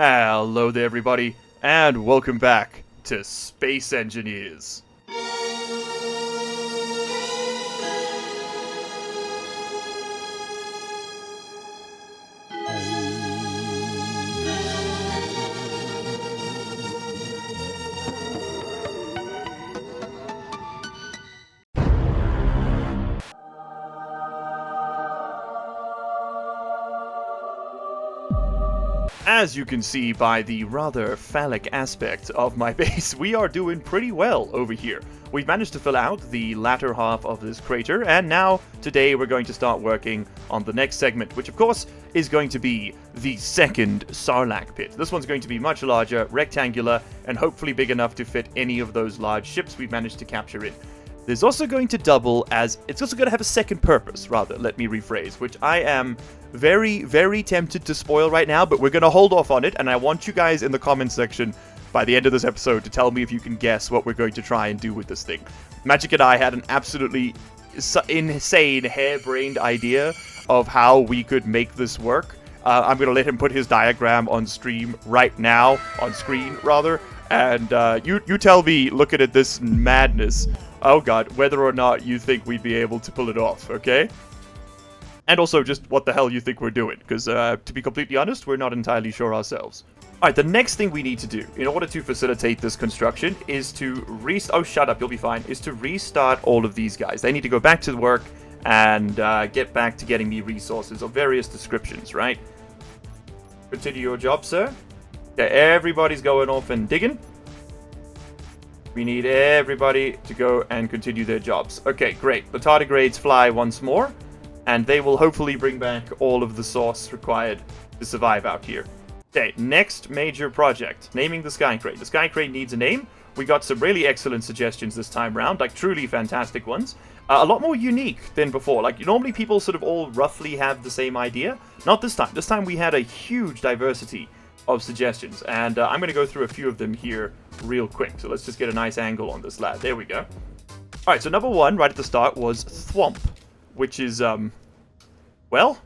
Hello there everybody, and welcome back to Space Engineers. As you can see by the rather phallic aspect of my base, we are doing pretty well over here. We've managed to fill out the latter half of this crater, and now, today, we're going to start working on the next segment, which of course is going to be the second Sarlacc pit. This one's going to be much larger, rectangular, and hopefully big enough to fit any of those large ships we've managed to capture in. There's also going to double as, it's also going to have a second purpose, rather, let me rephrase, which I am very, very tempted to spoil right now, but we're going to hold off on it, and I want you guys in the comments section by the end of this episode to tell me if you can guess what we're going to try and do with this thing. Magic and I had an absolutely insane, harebrained idea of how we could make this work. I'm going to let him put his diagram on stream right now, on screen, rather, and you tell me, looking at this madness, oh god, whether or not you think we'd be able to pull it off, okay? And also just what the hell you think we're doing, because to be completely honest, we're not entirely sure ourselves. Alright, the next thing we need to do, in order to facilitate this construction, is to oh shut up, you'll be fine, is to restart all of these guys. They need to go back to work and get back to getting me resources of various descriptions, right? Continue your job, sir. Okay, everybody's going off and digging. We need everybody to go and continue their jobs. Okay, great. The Tardigrades fly once more, and they will hopefully bring back all of the sauce required to survive out here. Okay, next major project. Naming the Sky Crate. The Sky Crate needs a name. We got some really excellent suggestions this time round, like truly fantastic ones. A lot more unique than before. Like, normally people sort of all roughly have the same idea. Not this time. This time we had a huge diversity of suggestions, and I'm going to go through a few of them here real quick. So let's just get a nice angle on this lad. There we go. Alright, so number one, right at the start, was Thwomp, which is, well,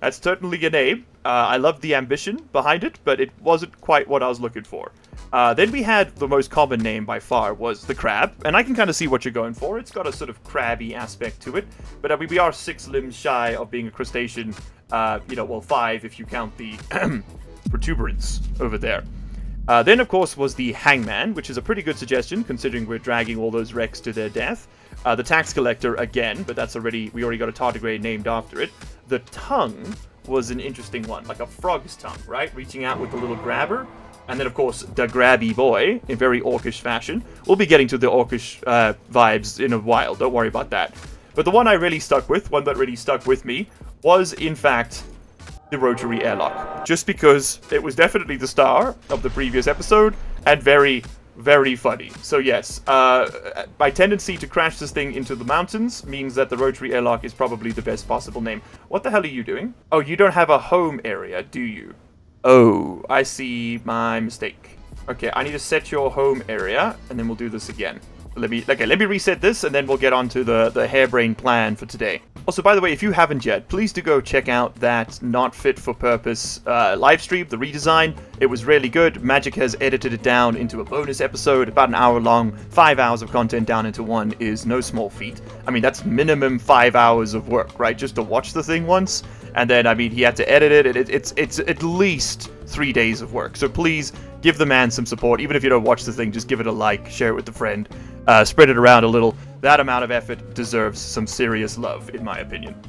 that's certainly a name. I love the ambition behind it, but it wasn't quite what I was looking for. Then we had the most common name by far was the Crab, and I can kind of see what you're going for. It's got a sort of crabby aspect to it, but I mean, we are 6 limbs shy of being a crustacean, well, 5 if you count the protuberance over there. Then, of course, was the Hangman, which is a pretty good suggestion, considering we're dragging all those wrecks to their death. The Tax Collector, again, but that's we already got a tardigrade named after it. The Tongue was an interesting one, like a frog's tongue, right? Reaching out with the little grabber. And then, of course, the Grabby Boy, in very orcish fashion. We'll be getting to the orcish vibes in a while, don't worry about that. But the one I really stuck with, one that really stuck with me, was, in fact, the rotary airlock, just because it was definitely the star of the previous episode, and very, very funny. So yes, my tendency to crash this thing into the mountains means that the rotary airlock is probably the best possible name. What the hell are you doing? Oh, you don't have a home area, do you? Oh, I see my mistake. Okay, I need to set your home area, and then we'll do this again. Let me reset this, and then we'll get on to the harebrained plan for today. Also, by the way, if you haven't yet, please do go check out that Not Fit for Purpose live stream, the redesign. It was really good. Magic has edited it down into a bonus episode, about an hour long. 5 hours of content down into one is no small feat. I mean, that's minimum 5 hours of work, right? Just to watch the thing once. And then, I mean, he had to edit it. It's at least 3 days of work. So please give the man some support. Even if you don't watch the thing, just give it a like, share it with a friend, spread it around a little. That amount of effort deserves some serious love, in my opinion.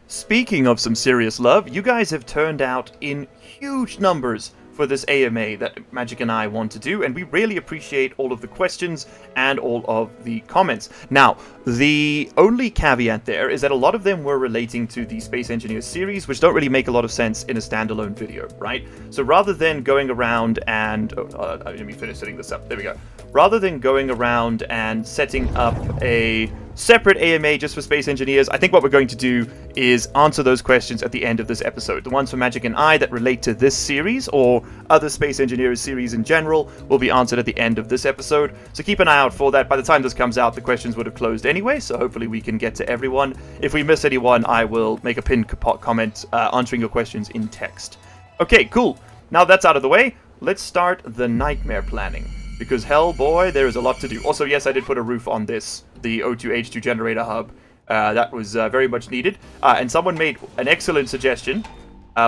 Speaking of some serious love, you guys have turned out in huge numbers for this AMA that Magic and I want to do, and we really appreciate all of the questions and all of the comments. Now, the only caveat there is that a lot of them were relating to the Space Engineers series, which don't really make a lot of sense in a standalone video, right? So rather than going around and... let me finish setting this up. There we go. Rather than going around and setting up a separate AMA just for Space Engineers, I think what we're going to do is answer those questions at the end of this episode. The ones for Magic and I that relate to this series or other Space Engineers series in general will be answered at the end of this episode. So keep an eye out for that. By the time this comes out, the questions would have closed anyway, so hopefully we can get to everyone. If we miss anyone, I will make a pinned comment answering your questions in text. Okay, cool. Now that's out of the way, let's start the nightmare planning. Because hell boy, there is a lot to do. Also, yes, I did put a roof on this, the O2H2 generator hub. That was very much needed. And someone made an excellent suggestion,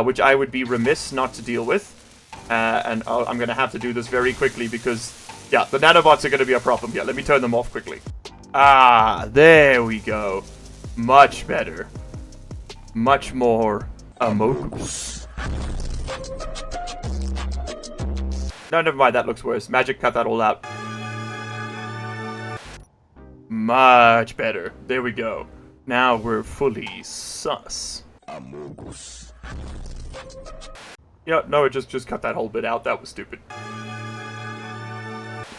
which I would be remiss not to deal with. And I'm going to have to do this very quickly because, yeah, the nanobots are going to be a problem. Yeah, let me turn them off quickly. There we go. Much better. Much more amogus. No, never mind, that looks worse. Magic cut that all out. Much better. There we go. Now we're fully sus. Amogus. Yeah, no, just cut that whole bit out. That was stupid.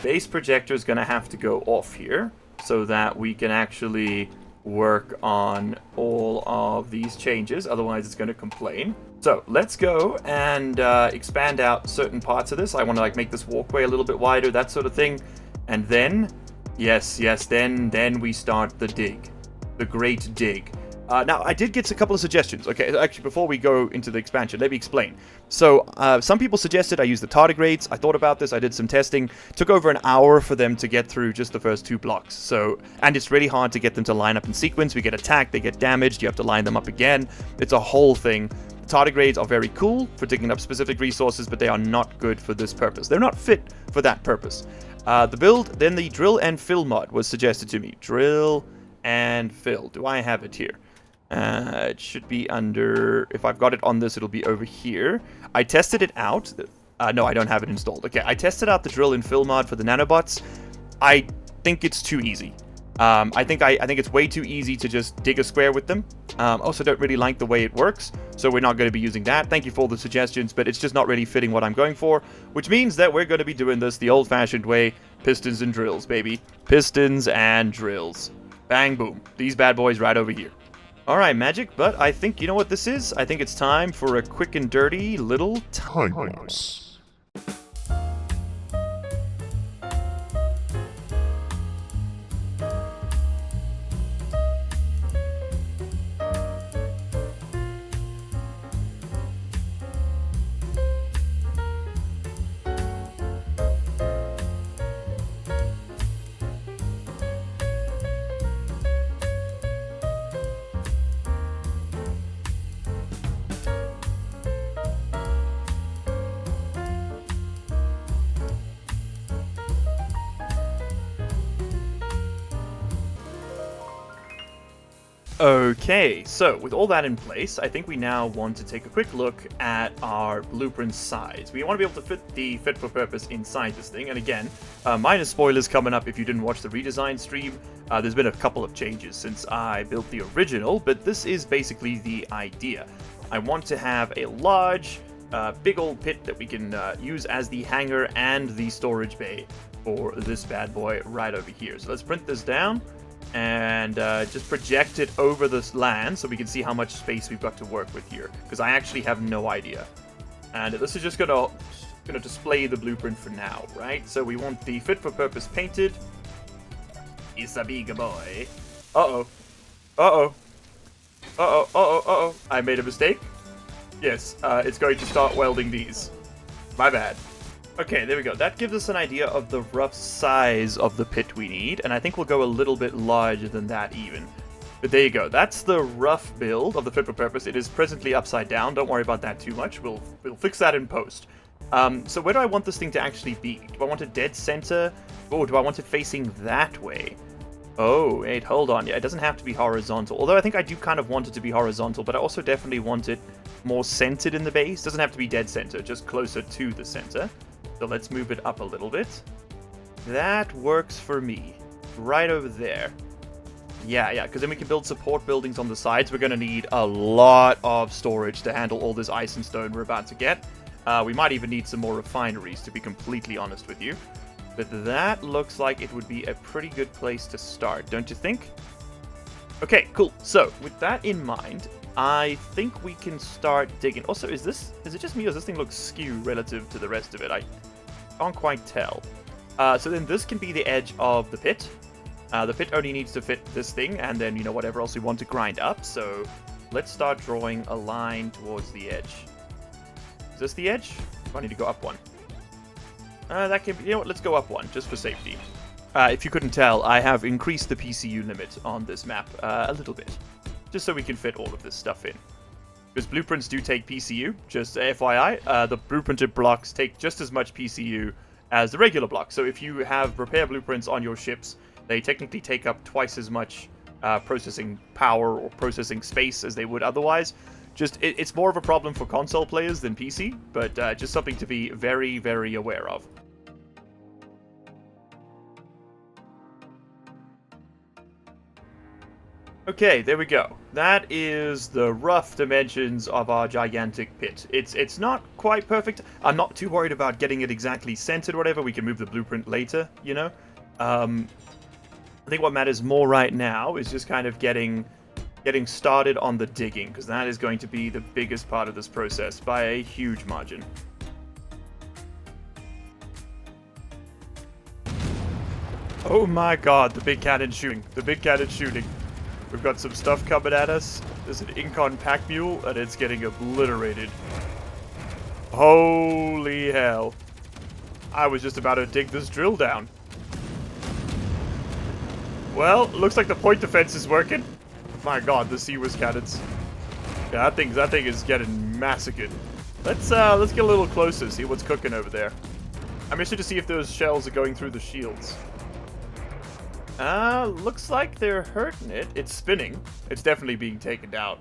Base projector is going to have to go off here so that we can actually work on all of these changes. Otherwise, it's going to complain. So let's go and expand out certain parts of this. I want to like make this walkway a little bit wider, that sort of thing. And then, yes, then we start the dig. The great dig. Now, I did get a couple of suggestions. Okay, actually, before we go into the expansion, let me explain. So, some people suggested I use the Tardigrades. I thought about this. I did some testing. Took over an hour for them to get through just the first 2 blocks. So, and it's really hard to get them to line up in sequence. We get attacked, they get damaged, you have to line them up again. It's a whole thing. Tardigrades are very cool for digging up specific resources, but they are not good for this purpose. They're not fit for that purpose. The build, then the drill and fill mod was suggested to me. Drill and fill. Do I have it here? It should be under... If I've got it on this, it'll be over here. I tested it out. No, I don't have it installed. Okay, I tested out the drill and fill mod for the nanobots. I think it's too easy. I think it's way too easy to just dig a square with them. Also, don't really like the way it works, so we're not going to be using that. Thank you for all the suggestions, but it's just not really fitting what I'm going for, which means that we're going to be doing this the old-fashioned way. Pistons and drills, baby. Pistons and drills. Bang, boom. These bad boys right over here. Alright, Magic, but I think, you know what this is? I think it's time for a quick and dirty little time lapse. Okay, so with all that in place, I think we now want to take a quick look at our blueprint size. We want to be able to fit the fit for purpose inside this thing, and again, minor spoilers coming up if you didn't watch the redesign stream. There's been a couple of changes since I built the original, but this is basically the idea. I want to have a large, big old pit that we can use as the hangar and the storage bay for this bad boy right over here. So let's print this down and just project it over this land so we can see how much space we've got to work with here, because I actually have no idea. And this is just gonna display the blueprint for now, right? So we want the fit for purpose painted. It's a big boy. Uh-oh. Uh-oh. Uh-oh. Uh-oh. Uh-oh. I made a mistake. Yes, it's going to start welding these. My bad. Okay, there we go. That gives us an idea of the rough size of the pit we need, and I think we'll go a little bit larger than that even. But there you go. That's the rough build of the fit for purpose. It is presently upside down. Don't worry about that too much. We'll fix that in post. So where do I want this thing to actually be? Do I want it dead center? Oh, do I want it facing that way? Oh, wait, hold on. Yeah, it doesn't have to be horizontal. Although I think I do kind of want it to be horizontal, but I also definitely want it more centered in the base. Doesn't have to be dead center, just closer to the center. So let's move it up a little bit. That works for me. Right over there. Yeah, because then we can build support buildings on the sides. We're going to need a lot of storage to handle all this ice and stone we're about to get. We might even need some more refineries, to be completely honest with you. But that looks like it would be a pretty good place to start, don't you think? Okay, cool. So, with that in mind, I think we can start digging. Also, is it just me or does this thing look skew relative to the rest of it? I can't quite tell. So then this can be the edge of the pit. The pit only needs to fit this thing and then, you know, whatever else we want to grind up. So let's start drawing a line towards the edge. this the edge? Do I need to go up one? That can be, you know what, let's go up one, just for safety. If you couldn't tell, I have increased the PCU limit on this map a little bit. Just so we can fit all of this stuff in. Because blueprints do take PCU, just FYI. The blueprinted blocks take just as much PCU as the regular blocks. So if you have repair blueprints on your ships, they technically take up twice as much processing power or processing space as they would otherwise. It's more of a problem for console players than PC, but just something to be very, very aware of. Okay, there we go. That is the rough dimensions of our gigantic pit. It's not quite perfect. I'm not too worried about getting it exactly centered or whatever. We can move the blueprint later, you know? I think what matters more right now is just kind of getting started on the digging, because that is going to be the biggest part of this process by a huge margin. Oh my god, the big cannon's shooting. The big cannon's shooting. We've got some stuff coming at us. There's an Incon pack mule, and it's getting obliterated. Holy hell. I was just about to dig this drill down. Well, looks like the point defense is working. My god, the Seawers cannons. Yeah, that thing is getting massacred. Let's get a little closer, see what's cooking over there. I'm interested to see if those shells are going through the shields. Looks like they're hurting it. It's spinning. It's definitely being taken down.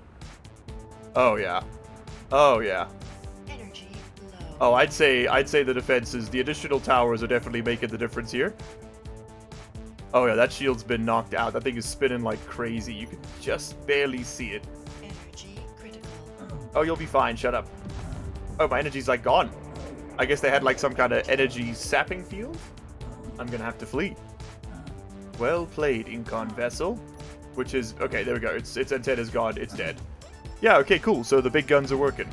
Oh yeah. Oh yeah. Energy low. Oh, I'd say the defenses, the additional towers are definitely making the difference here. Oh yeah, that shield's been knocked out. That thing is spinning like crazy. You can just barely see it. Energy critical. Oh, you'll be fine. Shut up. Oh, my energy's like gone. I guess they had like some kind of energy sapping field. I'm gonna have to flee. Well played, Incon vessel. Which is okay. There we go. Its antenna's gone. It's dead. Yeah. Okay. Cool. So the big guns are working.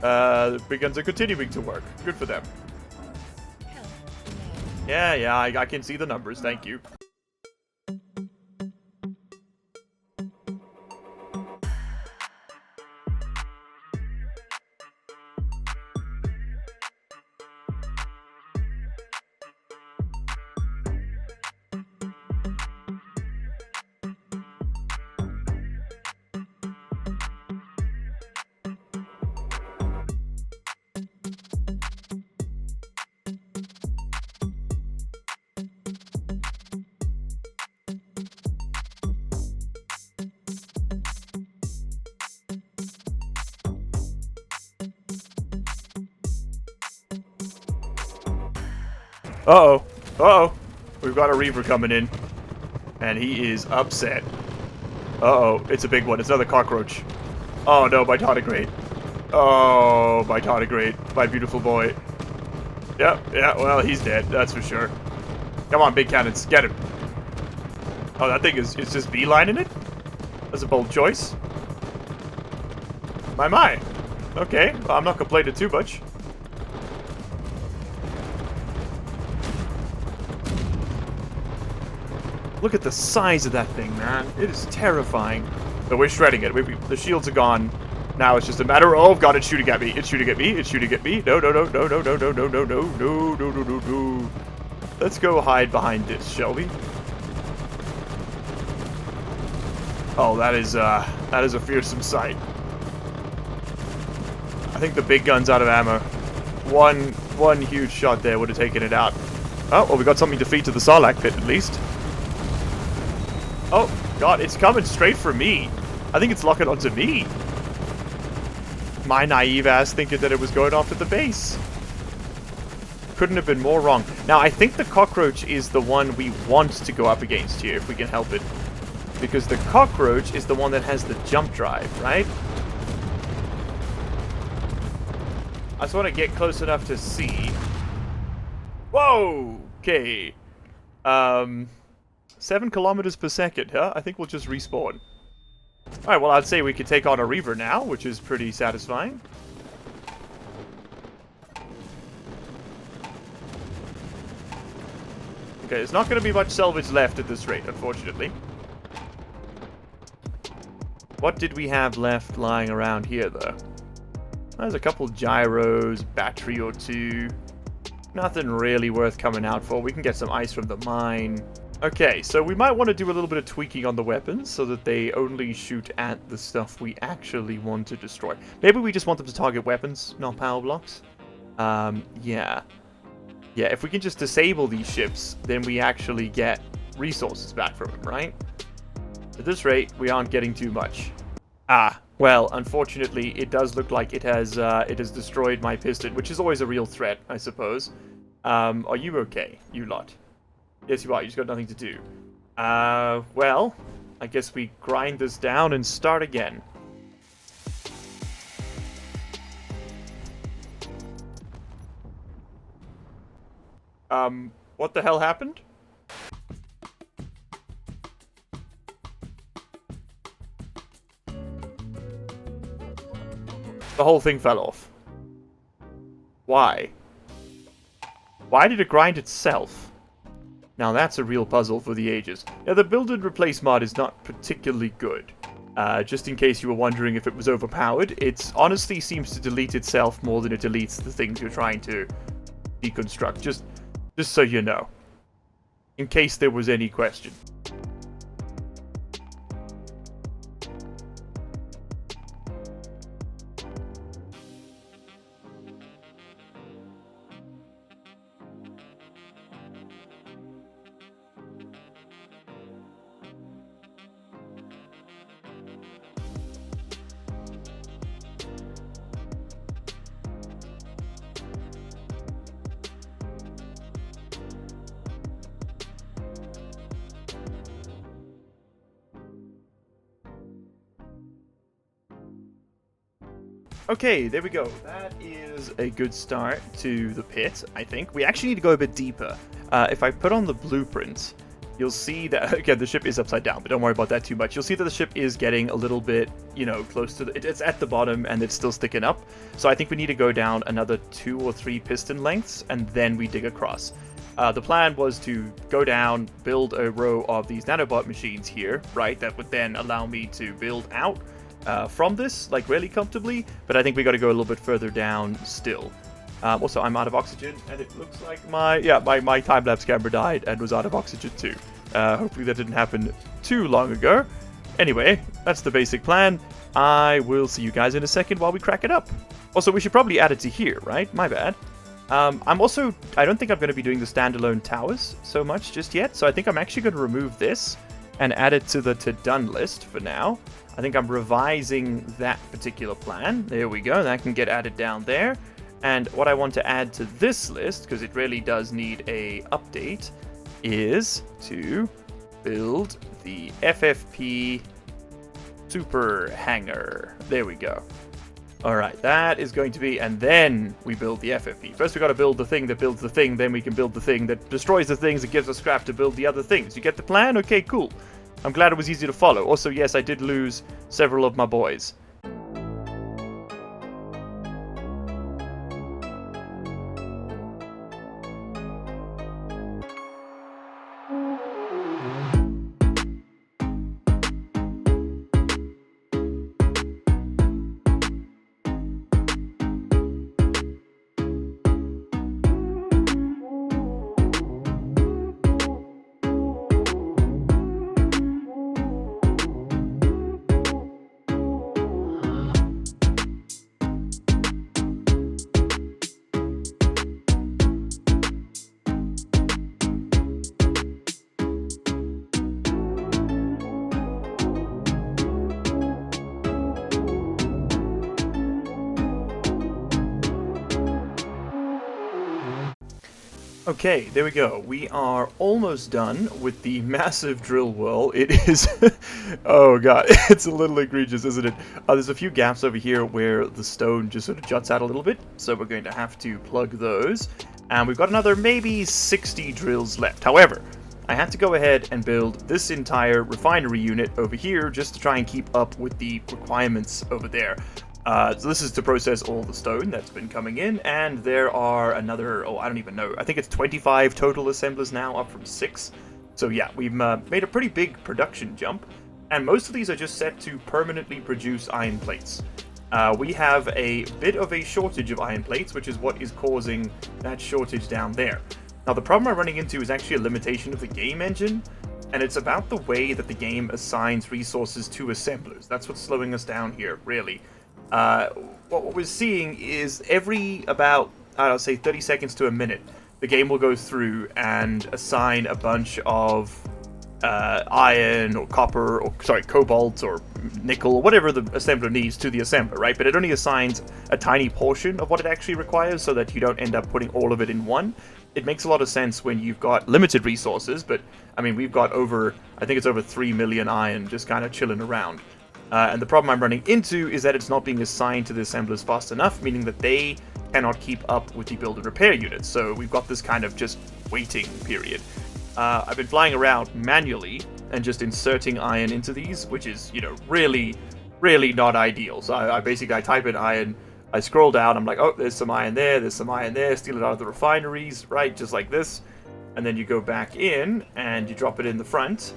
The big guns are continuing to work. Good for them. Health low. Yeah. I can see the numbers. Thank you. Uh-oh. Uh-oh. We've got a Reaver coming in. And he is upset. Uh-oh. It's a big one. It's another cockroach. Oh, no. My Tardigrade. Oh, my Tardigrade. My beautiful boy. Yeah. Well, he's dead. That's for sure. Come on, big cannons. Get him. Oh, that thing is just beelining it? That's a bold choice. My. Okay. Well, I'm not complaining too much. Look at the size of that thing, man. It is terrifying. But we're shredding it. The shields are gone. Now it's just a matter of... Oh, God, it's shooting at me. It's shooting at me. It's shooting at me. No. Let's go hide behind this, shall we? Oh, that is a fearsome sight. I think the big gun's out of ammo. One huge shot there would have taken it out. Oh, well, we got something to feed to the Sarlacc pit, at least. Oh, God, it's coming straight for me. I think it's locking onto me. My naive ass thinking that it was going off to the base. Couldn't have been more wrong. Now, I think the cockroach is the one we want to go up against here, if we can help it. Because the cockroach is the one that has the jump drive, right? I just want to get close enough to see. Whoa! Okay. 7 kilometers per second, huh? I think we'll just respawn. Alright, well, I'd say we could take on a Reaver now, which is pretty satisfying. Okay, there's not going to be much salvage left at this rate, unfortunately. What did we have left lying around here, though? There's a couple gyros, battery or two. Nothing really worth coming out for. We can get some ice from the mine. Okay, so we might want to do a little bit of tweaking on the weapons so that they only shoot at the stuff we actually want to destroy. Maybe we just want them to target weapons, not power blocks. Yeah. Yeah, if we can just disable these ships, then we actually get resources back from them, right? At this rate, we aren't getting too much. Ah, well, unfortunately, it does look like it has destroyed my piston, which is always a real threat, I suppose. Are you okay, you lot? Yes, you are. You just got nothing to do. Well, I guess we grind this down and start again. What the hell happened? The whole thing fell off. Why? Why did it grind itself? Now that's a real puzzle for the ages. Now the build and replace mod is not particularly good. Just in case you were wondering if it was overpowered, it honestly seems to delete itself more than it deletes the things you're trying to deconstruct. Just so you know. In case there was any question. Okay, there we go. That is a good start to the pit, I think. We actually need to go a bit deeper. If I put on the blueprint, you'll see that, again, the ship is upside down, but don't worry about that too much. You'll see that the ship is getting a little bit, you know, close to the... It's at the bottom, and it's still sticking up. So I think we need to go down another 2 or 3 piston lengths, and then we dig across. The plan was to go down, build a row of these nanobot machines here, right? That would then allow me to build out from this, like, really comfortably, but I think we got to go a little bit further down still. Also, I'm out of oxygen, and it looks like my time-lapse camera died and was out of oxygen too. Hopefully that didn't happen too long ago. Anyway, that's the basic plan. I will see you guys in a second while we crack it up. Also, we should probably add it to here, right? My bad. I don't think I'm going to be doing the standalone towers so much just yet, so I think I'm actually going to remove this and add it to the to-done list for now. I think I'm revising that particular plan. There we go. That can get added down there. And what I want to add to this list, because it really does need a update, is to build the FFP super hangar. There we go. Alright, that is going to be, and then we build the FFP. First we got to build the thing that builds the thing, then we can build the thing that destroys the things that gives us scrap to build the other things. You get the plan? Okay, cool. I'm glad it was easy to follow. Also, yes, I did lose several of my boys. Okay, there we go. We are almost done with the massive drill well. It is... oh god, it's a little egregious, isn't it? There's a few gaps over here where the stone just sort of juts out a little bit, so we're going to have to plug those. And we've got another maybe 60 drills left. However, I had to go ahead and build this entire refinery unit over here just to try and keep up with the requirements over there. So this is to process all the stone that's been coming in, and there are another, I don't even know, I think it's 25 total assemblers now, up from 6. So yeah, we've made a pretty big production jump, and most of these are just set to permanently produce iron plates. we have a bit of a shortage of iron plates, which is what is causing that shortage down there. Now, the problem I'm running into is actually a limitation of the game engine, and it's about the way that the game assigns resources to assemblers. That's what's slowing us down here, really. What we're seeing is every about, I don't know, say 30 seconds to a minute, the game will go through and assign a bunch of iron or copper or cobalt or nickel or whatever the assembler needs to the assembler, right? But it only assigns a tiny portion of what it actually requires so that you don't end up putting all of it in one. It makes a lot of sense when you've got limited resources, but I mean, we've got I think it's over 3 million iron just kind of chilling around. And the problem I'm running into is that it's not being assigned to the assemblers fast enough, meaning that they cannot keep up with the build and repair units. So we've got this kind of just waiting period. I've been flying around manually and just inserting iron into these, which is, you know, really, really not ideal. So I basically type in iron, I scroll down, I'm like, oh, there's some iron there, steal it out of the refineries, right, just like this. And then you go back in and you drop it in the front,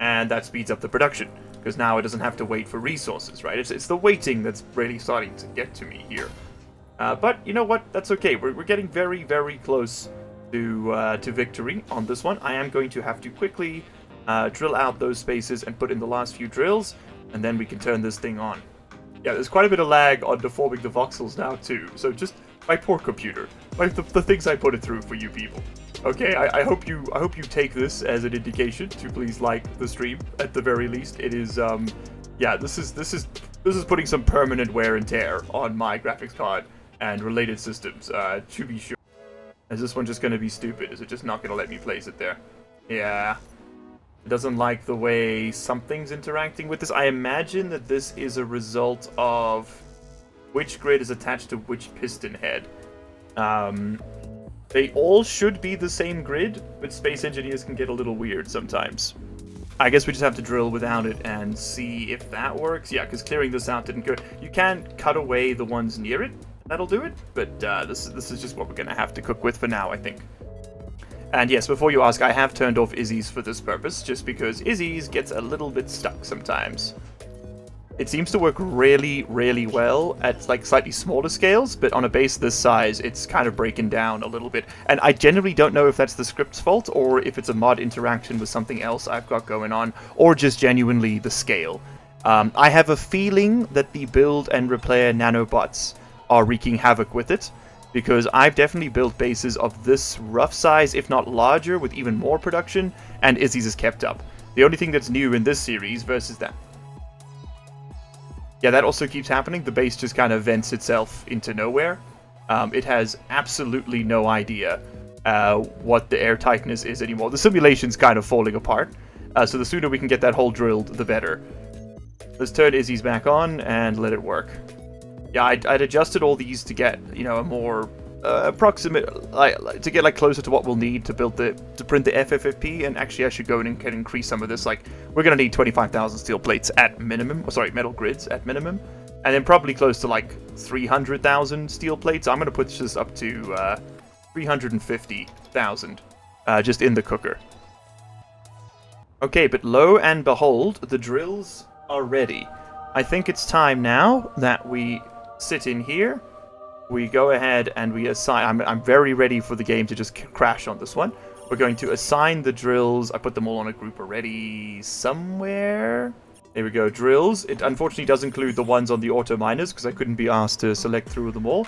and that speeds up the production, because now it doesn't have to wait for resources, right? It's the waiting that's really starting to get to me here. But you know what? That's okay. We're getting very, very close to victory on this one. I am going to have to quickly drill out those spaces and put in the last few drills, and then we can turn this thing on. Yeah, there's quite a bit of lag on deforming the voxels now too. So just my poor computer, like the things I put it through for you people. Okay, I hope you take this as an indication to please like the stream at the very least. It is yeah, this is putting some permanent wear and tear on my graphics card and related systems, to be sure. Is this one just going to be stupid? Is it just not going to let me place it there? Yeah. It doesn't like the way something's interacting with this. I imagine that this is a result of which grid is attached to which piston head. They all should be the same grid, but space engineers can get a little weird sometimes. I guess we just have to drill without it and see if that works. Yeah, because clearing this out didn't go. You can cut away the ones near it. That'll do it. But this is just what we're going to have to cook with for now, I think. And yes, before you ask, I have turned off Izzy's for this purpose, just because Izzy's gets a little bit stuck sometimes. It seems to work really, really well at like slightly smaller scales, but on a base this size, it's kind of breaking down a little bit. And I generally don't know if that's the script's fault, or if it's a mod interaction with something else I've got going on, or just genuinely the scale. I have a feeling that the build and repair nanobots are wreaking havoc with it, because I've definitely built bases of this rough size, if not larger, with even more production, and Izzy's is kept up. The only thing that's new in this series versus that. Yeah, that also keeps happening. The base just kind of vents itself into nowhere. It has absolutely no idea what the air tightness is anymore. The simulation's kind of falling apart, so the sooner we can get that hole drilled, the better. Let's turn Izzy's back on and let it work. Yeah, I'd adjusted all these to get, you know, a more approximate, to get like closer to what we'll need to build to print the FFFP. And actually, I should go in and can increase some of this. Like, we're gonna need 25,000 steel plates at minimum. Sorry, metal grids at minimum, and then probably close to like 300,000 steel plates. I'm gonna put this up to 350,000 just in the cooker. Okay, but lo and behold, the drills are ready. I think it's time now that we sit in here, we go ahead and we assign. I'm very ready for the game to just crash on this one. We're going to assign the drills. I put them all on a group already somewhere. There we go, drills. It unfortunately does include the ones on the auto miners because I couldn't be asked to select through them all.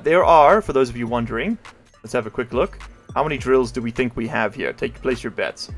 There are, for those of you wondering, let's have a quick look. How many drills do we think we have here? Place your bets.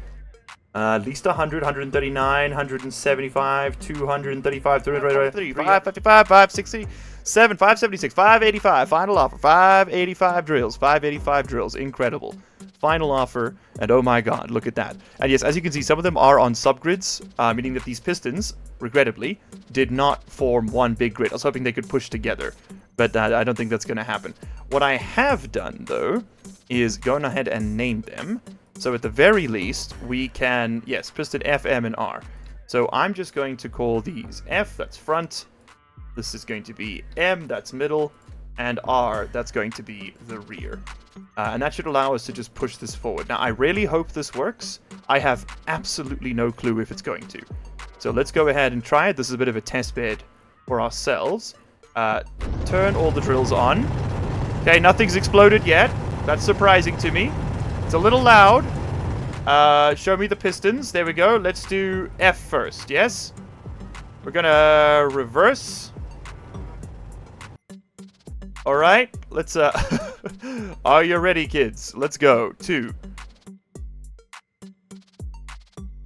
At least 100, 139, 175, 235, 335, 555, 567, 576, 585. Final offer, 585 drills. 585 drills. Incredible. Final offer, and oh my god, look at that. And yes, as you can see, some of them are on subgrids, meaning that these pistons, regrettably, did not form one big grid. I was hoping they could push together, but I don't think that's going to happen. What I have done, though, is going ahead and name them. So at the very least, we can, yes, piston F, M, and R. So I'm just going to call these F, that's front. This is going to be M, that's middle. And R, that's going to be the rear. And that should allow us to just push this forward. Now, I really hope this works. I have absolutely no clue if it's going to. So let's go ahead and try it. This is a bit of a test bed for ourselves. Turn all the drills on. Okay, nothing's exploded yet. That's surprising to me. It's a little loud. Show me the pistons. There we go. Let's do F first, yes? We're gonna reverse. Alright, let's, are you ready, kids? Let's go. 2.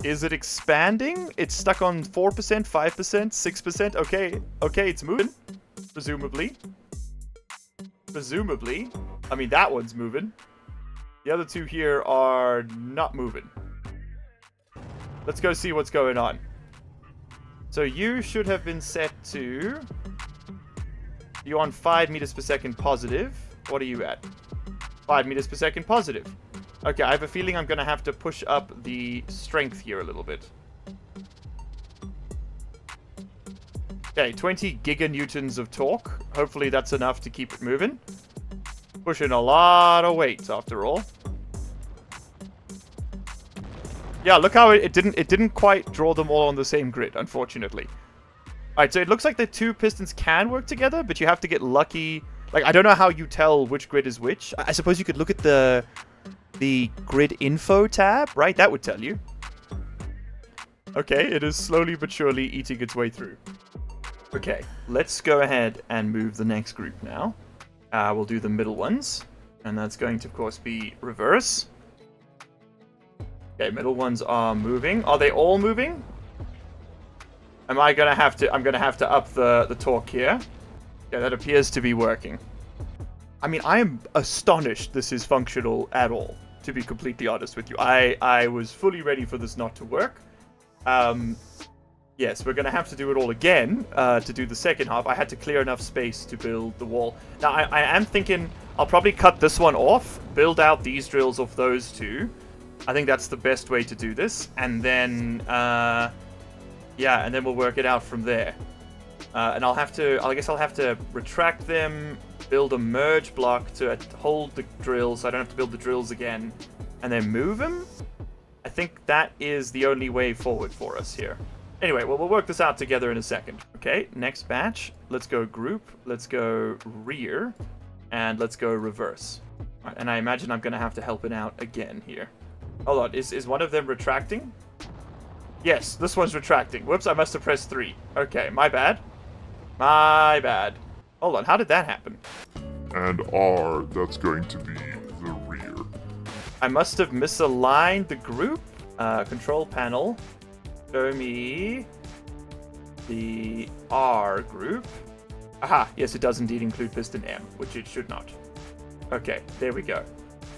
Is it expanding? It's stuck on 4%, 5%, 6%. Okay, okay, it's moving. Presumably. Presumably. I mean, that one's moving. The other two here are not moving. Let's go see what's going on. So you should have been set to... You're on 5 meters per second positive. What are you at? 5 meters per second positive. Okay, I have a feeling I'm going to have to push up the strength here a little bit. Okay, 20 giganewtons of torque. Hopefully that's enough to keep it moving. Pushing a lot of weight after all. Yeah, look how it didn't quite draw them all on the same grid, unfortunately. Alright, so it looks like the two pistons can work together, but you have to get lucky. Like, I don't know how you tell which grid is which. I suppose you could look at the grid info tab, right? That would tell you. Okay, it is slowly but surely eating its way through. Okay, let's go ahead and move the next group now. We'll do the middle ones. And that's going to, of course, be reverse. Okay, middle ones are moving. Are they all moving? I'm gonna have to up the torque here. Yeah, that appears to be working. I mean, I am astonished this is functional at all, to be completely honest with you. I was fully ready for this not to work. Yes, we're gonna have to do it all again to do the second half. I had to clear enough space to build the wall. Now, I am thinking I'll probably cut this one off, build out these drills off those two. I think that's the best way to do this. And then, yeah, and then we'll work it out from there. And I guess I'll have to retract them, build a merge block to hold the drills, so I don't have to build the drills again, and then move them. I think that is the only way forward for us here. Anyway, well, we'll work this out together in a second. Okay, next batch. Let's go group, let's go rear, and let's go reverse. All right, and I imagine I'm going to have to help it out again here. Hold on, is one of them retracting? Yes, this one's retracting. Whoops, I must have pressed 3. Okay, my bad. My bad. Hold on, how did that happen? And R, that's going to be the rear. I must have misaligned the group. Control panel. Show me the R group. Aha, yes, it does indeed include piston M, which it should not. Okay, there we go.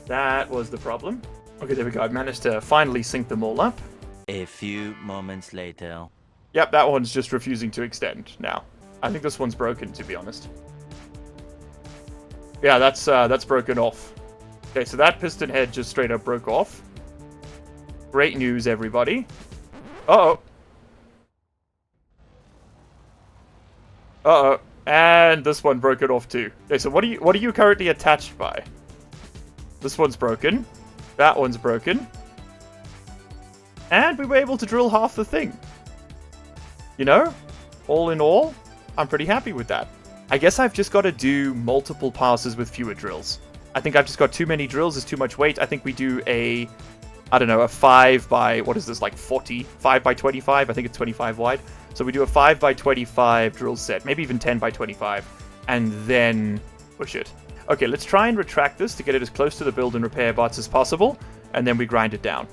That was the problem. Okay, there we go. I managed to finally sync them all up. A few moments later. Yep, that one's just refusing to extend now. I think this one's broken, to be honest. Yeah, that's broken off. Okay, so that piston head just straight up broke off. Great news, everybody. Uh-oh. Uh-oh. And this one broke it off too. Okay, so what are you currently attached by? This one's broken. That one's broken. And we were able to drill half the thing. You know? All in all, I'm pretty happy with that. I guess I've just got to do multiple passes with fewer drills. I think I've just got too many drills. It's too much weight. I think we do a 5 by, what is this, like 40? 5 by 25? I think it's 25 wide. So we do a 5 by 25 drill set. Maybe even 10 by 25. And then push it. Okay, let's try and retract this to get it as close to the build and repair bots as possible. And then we grind it down.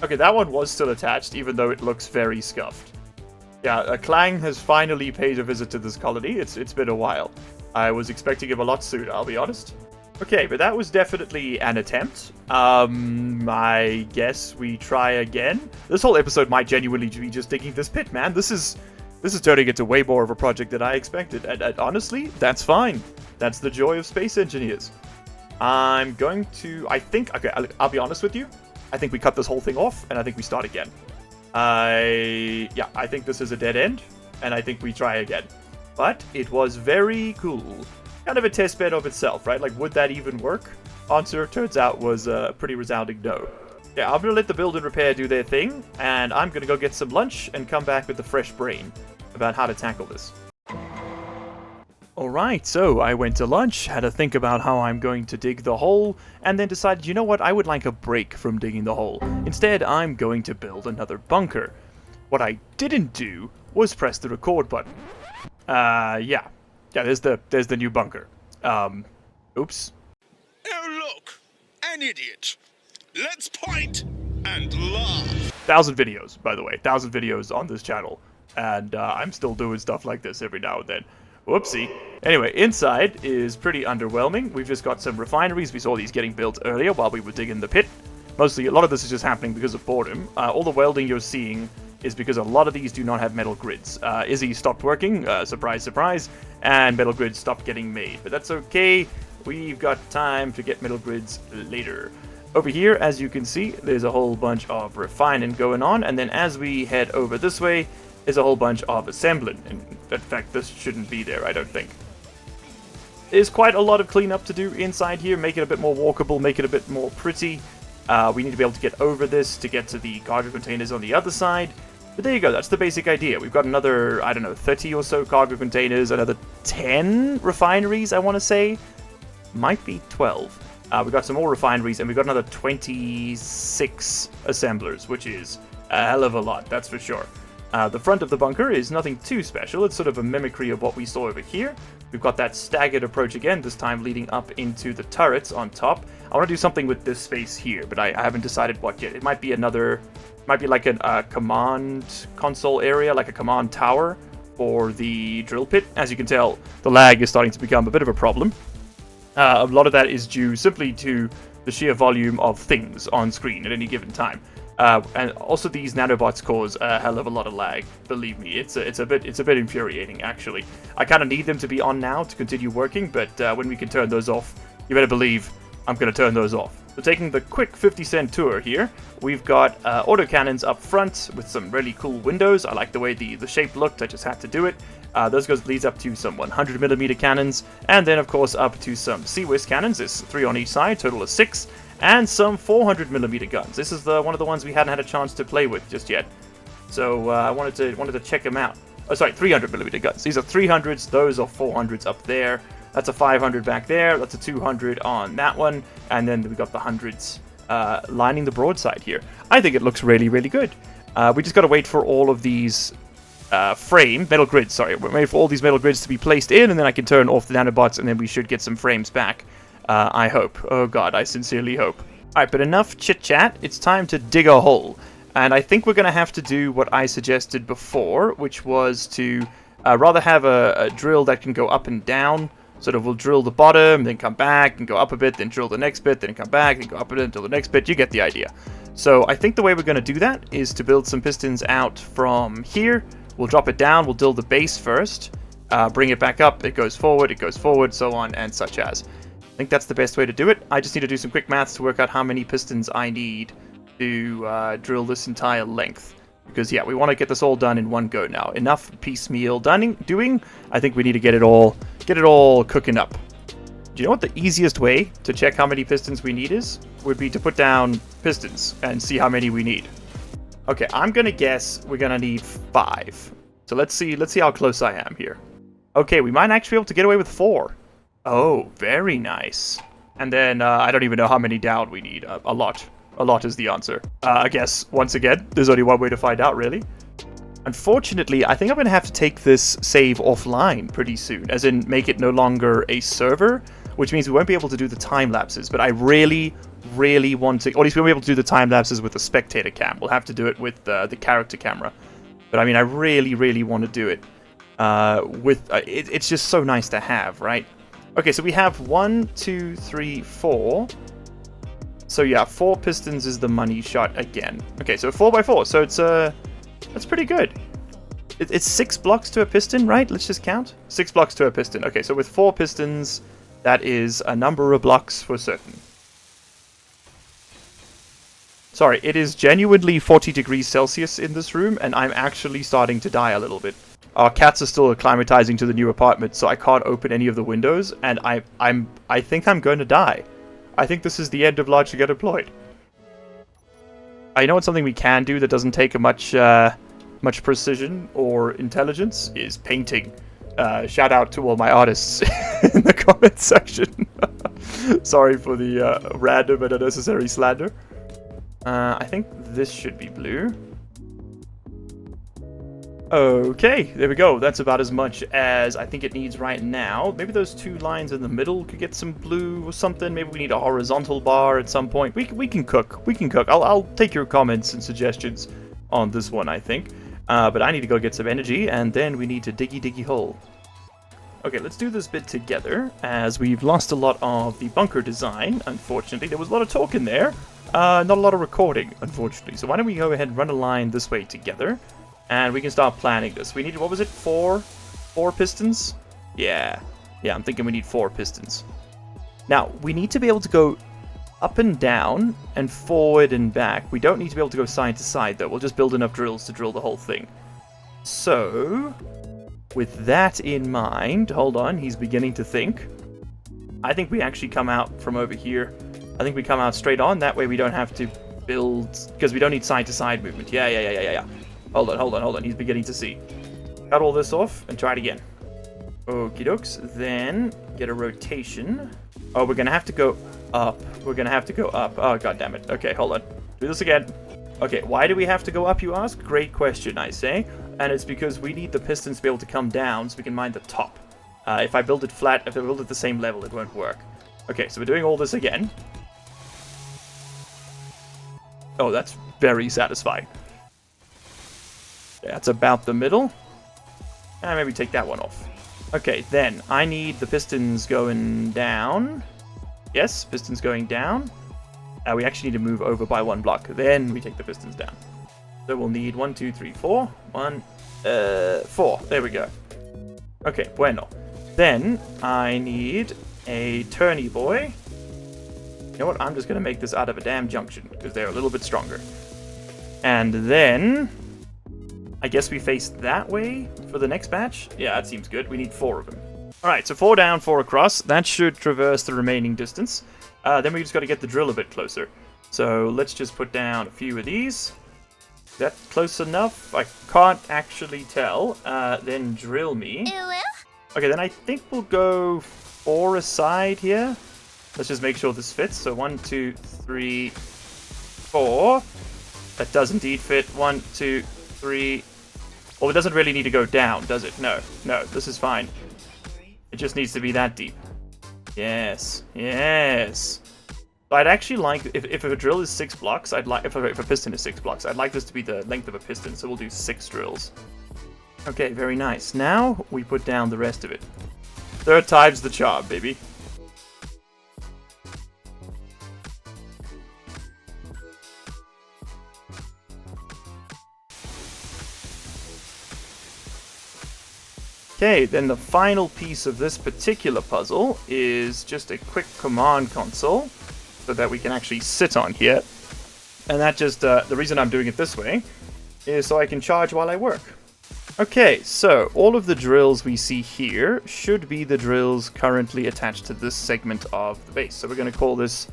Okay, that one was still attached, even though it looks very scuffed. Yeah, Clang has finally paid a visit to this colony. It's been a while. I was expecting him a lot sooner, I'll be honest. Okay, but that was definitely an attempt. I guess we try again. This whole episode might genuinely be just digging this pit, man. This is turning into way more of a project than I expected. And honestly, that's fine. That's the joy of space engineers. I'm going to... Okay, I'll be honest with you. I think we cut this whole thing off, and I think we start again. I think this is a dead end, and I think we try again. But it was very cool. Kind of a test bed of itself, right? Like, would that even work? Answer, turns out, was a pretty resounding no. Yeah, I'm gonna let the build and repair do their thing, and I'm gonna go get some lunch and come back with a fresh brain about how to tackle this. Alright, so I went to lunch, had to think about how I'm going to dig the hole, and then decided, you know what, I would like a break from digging the hole. Instead, I'm going to build another bunker. What I didn't do was press the record button. Yeah, there's the new bunker. Oops. Oh look, an idiot. Let's point and laugh. 1,000 videos, by the way, 1,000 videos on this channel, and I'm still doing stuff like this every now and then. Whoopsie. Anyway, inside is pretty underwhelming. We've just got some refineries. We saw these getting built earlier while we were digging the pit. Mostly, a lot of this is just happening because of boredom. All the welding you're seeing is because a lot of these do not have metal grids. Izzy stopped working, surprise, surprise, and metal grids stopped getting made. But that's okay. We've got time to get metal grids later. Over here, as you can see, there's a whole bunch of refining going on. And then as we head over this way, there's a whole bunch of assembling. In fact, this shouldn't be there, I don't think. There's quite a lot of cleanup to do inside here, make it a bit more walkable, make it a bit more pretty. We need to be able to get over this to get to the cargo containers on the other side. But there you go, that's the basic idea. We've got another, I don't know, 30 or so cargo containers, another 10 refineries, I want to say. Might be 12. We've got some more refineries, and we've got another 26 assemblers, which is a hell of a lot, that's for sure. The front of the bunker is nothing too special. It's sort of a mimicry of what we saw over here. We've got that staggered approach again, this time leading up into the turrets on top. I want to do something with this space here, but I haven't decided what yet. It might be another, might be like a command console area, like a command tower for the drill pit. As you can tell, the lag is starting to become a bit of a problem. A lot of that is due simply to the sheer volume of things on screen at any given time. And also these nanobots cause a hell of a lot of lag. Believe me, it's a bit infuriating actually. I kind of need them to be on now to continue working, but when we can turn those off, you better believe I'm going to turn those off. So taking the quick 50-cent tour here, we've got autocannons up front with some really cool windows. I like the way the shape looked. I just had to do it. Those leads up to some 100mm cannons, and then of course up to some CWIS cannons. There's 3 on each side, total of 6. And some 400mm guns. This is one of the ones we hadn't had a chance to play with just yet. So I wanted to check them out. Oh, sorry, 300mm guns. These are 300s. Those are 400s up there. That's a 500 back there. That's a 200 on that one. And then we got the 100s lining the broadside here. I think it looks really, really good. We just got to wait for all of these metal grids. Sorry, we're waiting for all these metal grids to be placed in, and then I can turn off the nanobots, and then we should get some frames back. I hope. Oh god, I sincerely hope. Alright, but enough chit-chat. It's time to dig a hole. And I think we're going to have to do what I suggested before, which was to rather have a drill that can go up and down. Sort of we'll drill the bottom, then come back, and go up a bit, then drill the next bit, then come back, and go up a bit until the next bit. You get the idea. So I think the way we're going to do that is to build some pistons out from here. We'll drop it down, we'll drill the base first, bring it back up, it goes forward, so on, and such as. I think that's the best way to do it. I just need to do some quick maths to work out how many pistons I need to drill this entire length. Because yeah, we want to get this all done in one go now. Enough piecemeal doing. I think we need to get it all cooking up. Do you know what the easiest way to check how many pistons we need is? Would be to put down pistons and see how many we need. Okay, I'm gonna guess we're gonna need 5. So let's see how close I am here. Okay, we might actually be able to get away with 4. Oh, very nice. And then, I don't even know how many down we need. A lot. A lot is the answer. I guess, once again, there's only one way to find out, really. Unfortunately, I think I'm going to have to take this save offline pretty soon. As in, make it no longer a server, which means we won't be able to do the time lapses. But I really, really want to... Or at least we won't be able to do the time lapses with the spectator cam. We'll have to do it with the character camera. But I mean, I really, really want to do it. It's just so nice to have, right? Okay, so we have 1, 2, 3, 4. So yeah, 4 pistons is the money shot again. Okay, so 4x4. So it's that's pretty good. It's 6 blocks to a piston, right? Let's just count. 6 blocks to a piston. Okay, so with 4 pistons, that is a number of blocks for certain. Sorry, it is genuinely 40 degrees Celsius in this room, and I'm actually starting to die a little bit. Our cats are still acclimatizing to the new apartment, so I can't open any of the windows, and I think I'm going to die. I think this is the end of largely unemployed. I know it's something we can do that doesn't take much precision or intelligence, is painting. Shout out to all my artists in the comment section. Sorry for the random and unnecessary slander. I think this should be blue. Okay, there we go. That's about as much as I think it needs right now. Maybe those two lines in the middle could get some blue or something. Maybe we need a horizontal bar at some point. We can cook. We can cook. I'll take your comments and suggestions on this one, I think. But I need to go get some energy, and then we need to diggy hole. Okay, let's do this bit together, as we've lost a lot of the bunker design, unfortunately. There was a lot of talk in there, not a lot of recording, unfortunately. So why don't we go ahead and run a line this way together, and we can start planning this. We need, what was it, four pistons? Yeah, I'm thinking we need 4 pistons. Now, we need to be able to go up and down, and forward and back. We don't need to be able to go side to side, though. We'll just build enough drills to drill the whole thing. So, with that in mind, hold on, he's beginning to think. I think we actually come out from over here. I think we come out straight on, that way we don't have to build, because we don't need side to side movement. Yeah. Hold on, he's beginning to see. Cut all this off, and try it again. Okie dokes, then get a rotation. Oh, we're gonna have to go up. Oh, god damn it. Okay, hold on. Do this again. Okay, why do we have to go up, you ask? Great question, I say. And it's because we need the pistons to be able to come down so we can mine the top. If I build it flat, if I build it the same level, it won't work. Okay, so we're doing all this again. Oh, that's very satisfying. That's about the middle. And maybe take that one off. Okay, then I need the pistons going down. Yes, pistons going down. We actually need to move over by 1 block. Then we take the pistons down. So we'll need 1, 2, 3, 4. 4. There we go. Okay, bueno. Then I need a turny boy. You know what? I'm just going to make this out of a damn junction because they're a little bit stronger. And then I guess we face that way for the next batch. Yeah, that seems good. We need 4 of them. Alright, so 4 down, 4 across. That should traverse the remaining distance. Then we just got to get the drill a bit closer. So let's just put down a few of these. Is that close enough? I can't actually tell. Then drill me. Okay, then I think we'll go 4 aside here. Let's just make sure this fits. So 1, 2, 3, 4. That does indeed fit. 1, 2, 3. Well, it doesn't really need to go down, does it? No, this is fine. It just needs to be that deep. Yes. So I'd actually like, if a drill is 6 blocks, I'd like, if a piston is 6 blocks, I'd like this to be the length of a piston, so we'll do 6 drills. Okay, very nice. Now we put down the rest of it. 3rd time's the charm, baby. Okay, then the final piece of this particular puzzle is just a quick command console so that we can actually sit on here. And that just, the reason I'm doing it this way is so I can charge while I work. Okay, so all of the drills we see here should be the drills currently attached to this segment of the base. So we're going to call this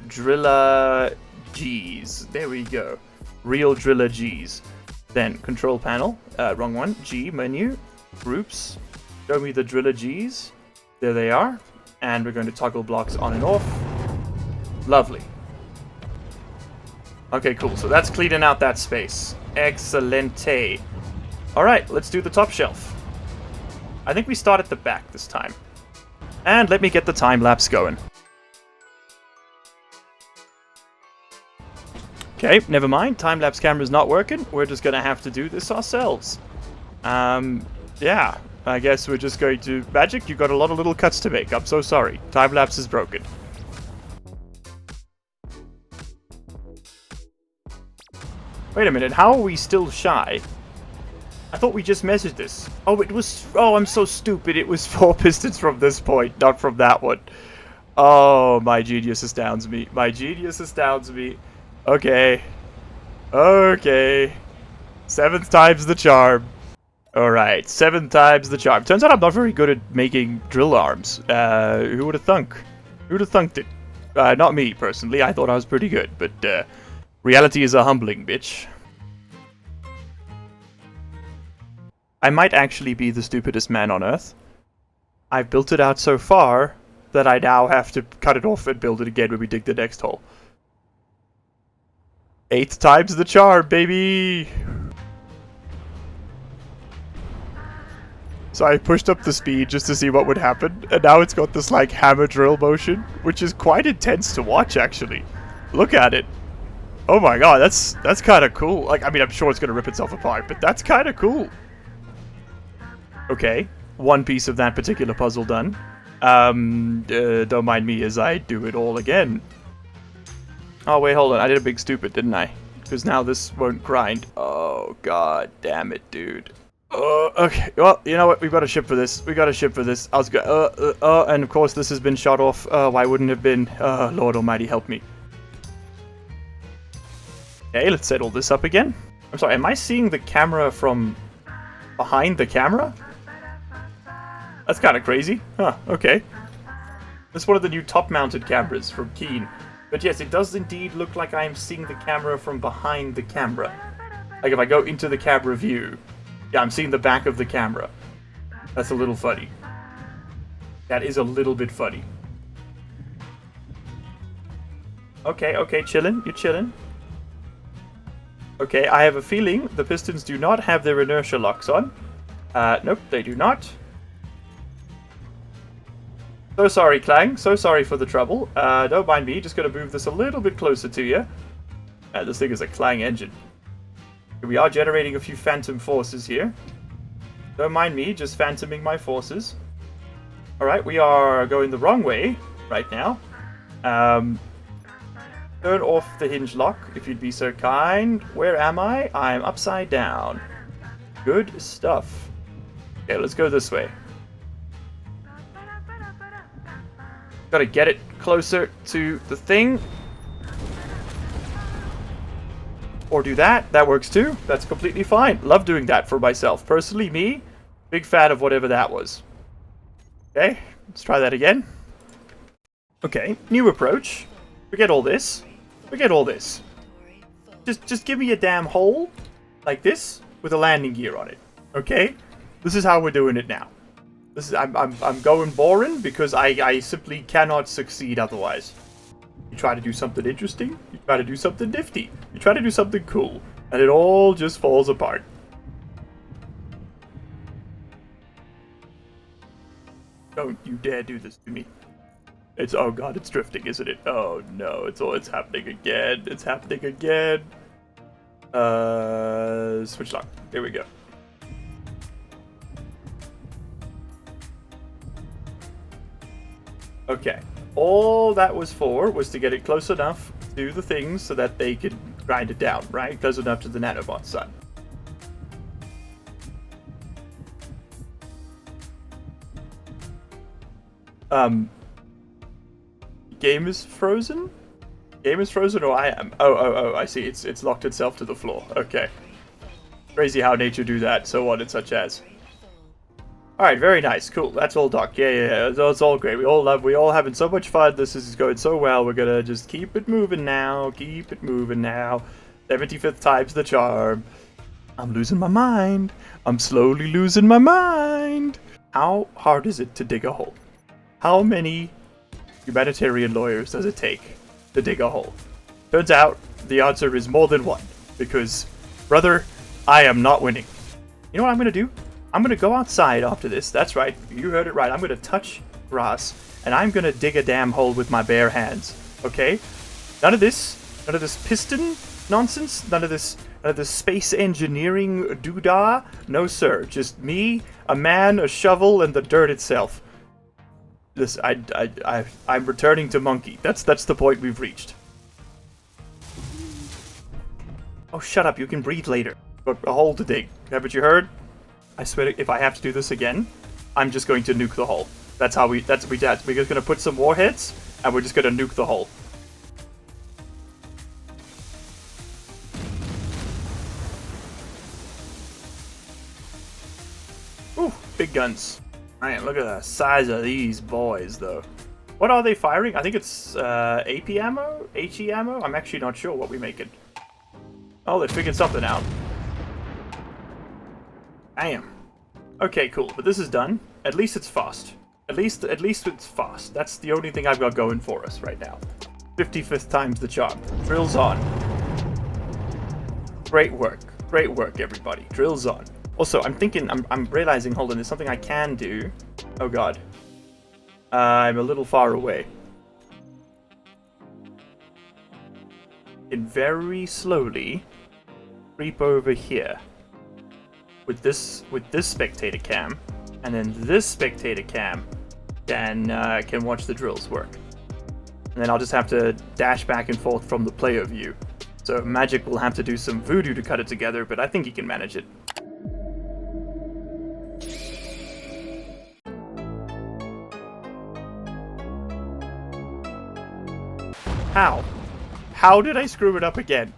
Driller G's. There we go. Real Driller G's. Then control panel, wrong one, G, menu. Groups, show me the driller G's. There they are. And we're going to toggle blocks on and off. Lovely. Okay, cool. So that's cleaning out that space. Excelente. Alright, let's do the top shelf. I think we start at the back this time. And let me get the time lapse going. Okay, never mind. Time lapse camera's not working. We're just going to have to do this ourselves. Yeah, I guess we're just going to... Magic, you got a lot of little cuts to make. I'm so sorry. Time-lapse is broken. Wait a minute, how are we still shy? I thought we just measured this. Oh, it was... Oh, I'm so stupid. It was 4 pistons from this point, not from that one. Oh, my genius astounds me. My genius astounds me. Okay. Okay. 7th time's the charm. Alright, 7th time's the charm. Turns out I'm not very good at making drill arms. Who would have thunk? Who would have thunked it? Not me, personally. I thought I was pretty good, but, Reality is a humbling bitch. I might actually be the stupidest man on Earth. I've built it out so far that I now have to cut it off and build it again when we dig the next hole. 8 times the charm, baby! So I pushed up the speed just to see what would happen, and now it's got this like hammer drill motion, which is quite intense to watch actually. Look at it. Oh my god, that's kind of cool. Like, I mean, I'm sure it's going to rip itself apart, but that's kind of cool. Okay, one piece of that particular puzzle done. Don't mind me as I do it all again. Oh, wait, hold on. I did a big stupid, didn't I? Because now this won't grind. Oh, god damn it, dude. Okay. Well, you know what? We've got a ship for this. We got a ship for this. I was and of course this has been shot off. Why wouldn't it have been? Lord Almighty, help me. Okay, let's settle this up again. I'm sorry, am I seeing the camera from behind the camera? That's kind of crazy. Huh, okay. This is one of the new top-mounted cameras from Keen. But yes, it does indeed look like I'm seeing the camera from behind the camera. Like if I go into the camera view, yeah, I'm seeing the back of the camera. That's a little funny. That is a little bit funny. Okay, okay, chillin'. You're chillin'. Okay, I have a feeling the pistons do not have their inertia locks on. Nope, they do not. So sorry, Clang. So sorry for the trouble. Don't mind me. Just gonna move this a little bit closer to you. This thing is a Clang engine. We are generating a few phantom forces here. Don't mind me, just phantoming my forces. Alright, we are going the wrong way right now. Turn off the hinge lock, if you'd be so kind. Where am I? I'm upside down. Good stuff. Okay, let's go this way. Gotta get it closer to the thing. Or do that. That works too. That's completely fine. Love doing that for myself. Personally, me, big fan of whatever that was. Okay, let's try that again. Okay, new approach. Forget all this. Forget all this. Just give me a damn hole like this with a landing gear on it. Okay? This is how we're doing it now. This is I'm going boring because I simply cannot succeed otherwise. You try to do something interesting, you try to do something nifty, you try to do something cool, and it all just falls apart. Don't you dare do this to me. It's, oh god, it's drifting, isn't it? Oh no, it's happening again. It's happening again. Switch lock. Here we go. Okay. All that was for was to get it close enough to the things so that they could grind it down, right? Close enough to the nanobot sun. Game is frozen? Game is frozen or I am? Oh, I see. It's locked itself to the floor. Okay. Crazy how nature do that, so on and such as. Alright, very nice. Cool. That's all doc. Yeah. It's all great. We all having so much fun. This is going so well. We're gonna just keep it moving now. Keep it moving now. 75th time's the charm. I'm losing my mind. I'm slowly losing my mind. How hard is it to dig a hole? How many humanitarian lawyers does it take to dig a hole? Turns out the answer is more than one. Because, brother, I am not winning. You know what I'm gonna do? I'm gonna go outside after this. That's right. You heard it right. I'm gonna touch grass and I'm gonna dig a damn hole with my bare hands. Okay? None of this piston nonsense. None of this space engineering doodah. No sir. Just me, a man, a shovel, and the dirt itself. This I'm returning to monkey. That's the point we've reached. Oh, shut up. You can breathe later. Got a hole to dig. Haven't you heard? I swear, if I have to do this again, I'm just going to nuke the hole. That's how we're just gonna put some warheads, and we're just gonna nuke the hole. Ooh, big guns. Alright, look at the size of these boys, though. What are they firing? I think it's AP ammo? HE ammo? I'm actually not sure what we're making. Oh, they figured something out. Damn. Okay, cool. But this is done. At least it's fast. At least it's fast. That's the only thing I've got going for us right now. 55th time's the charm. Drills on. Great work. Great work, everybody. Drills on. Also, I'm realizing, hold on, there's something I can do. Oh god. I'm a little far away. And very slowly creep over here. With this spectator cam, and then this spectator cam can watch the drills work. And then I'll just have to dash back and forth from the player view. So Magic will have to do some voodoo to cut it together, but I think he can manage it. How? How did I screw it up again?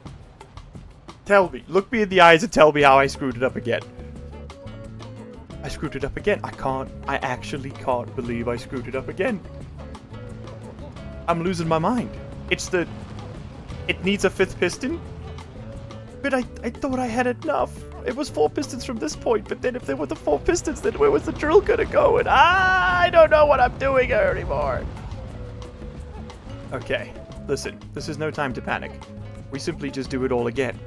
Tell me. Look me in the eyes and tell me how I screwed it up again. I screwed it up again. I actually can't believe I screwed it up again. I'm losing my mind. It needs a 5th piston? But I thought I had enough. It was 4 pistons from this point, but then if there were the 4 pistons, then where was the drill gonna go? And I don't know what I'm doing anymore. Okay, listen, this is no time to panic. We simply just do it all again.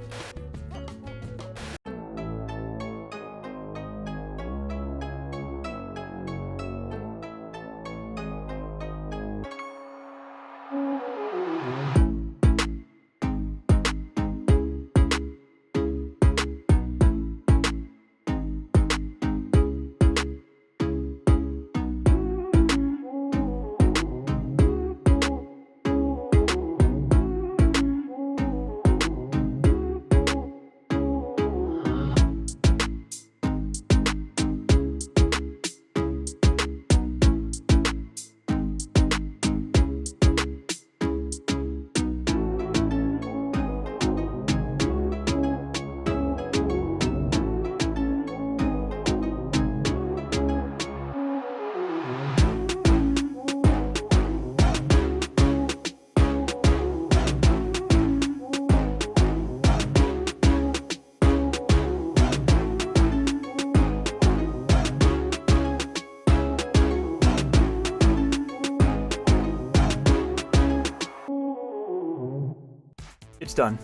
It's done.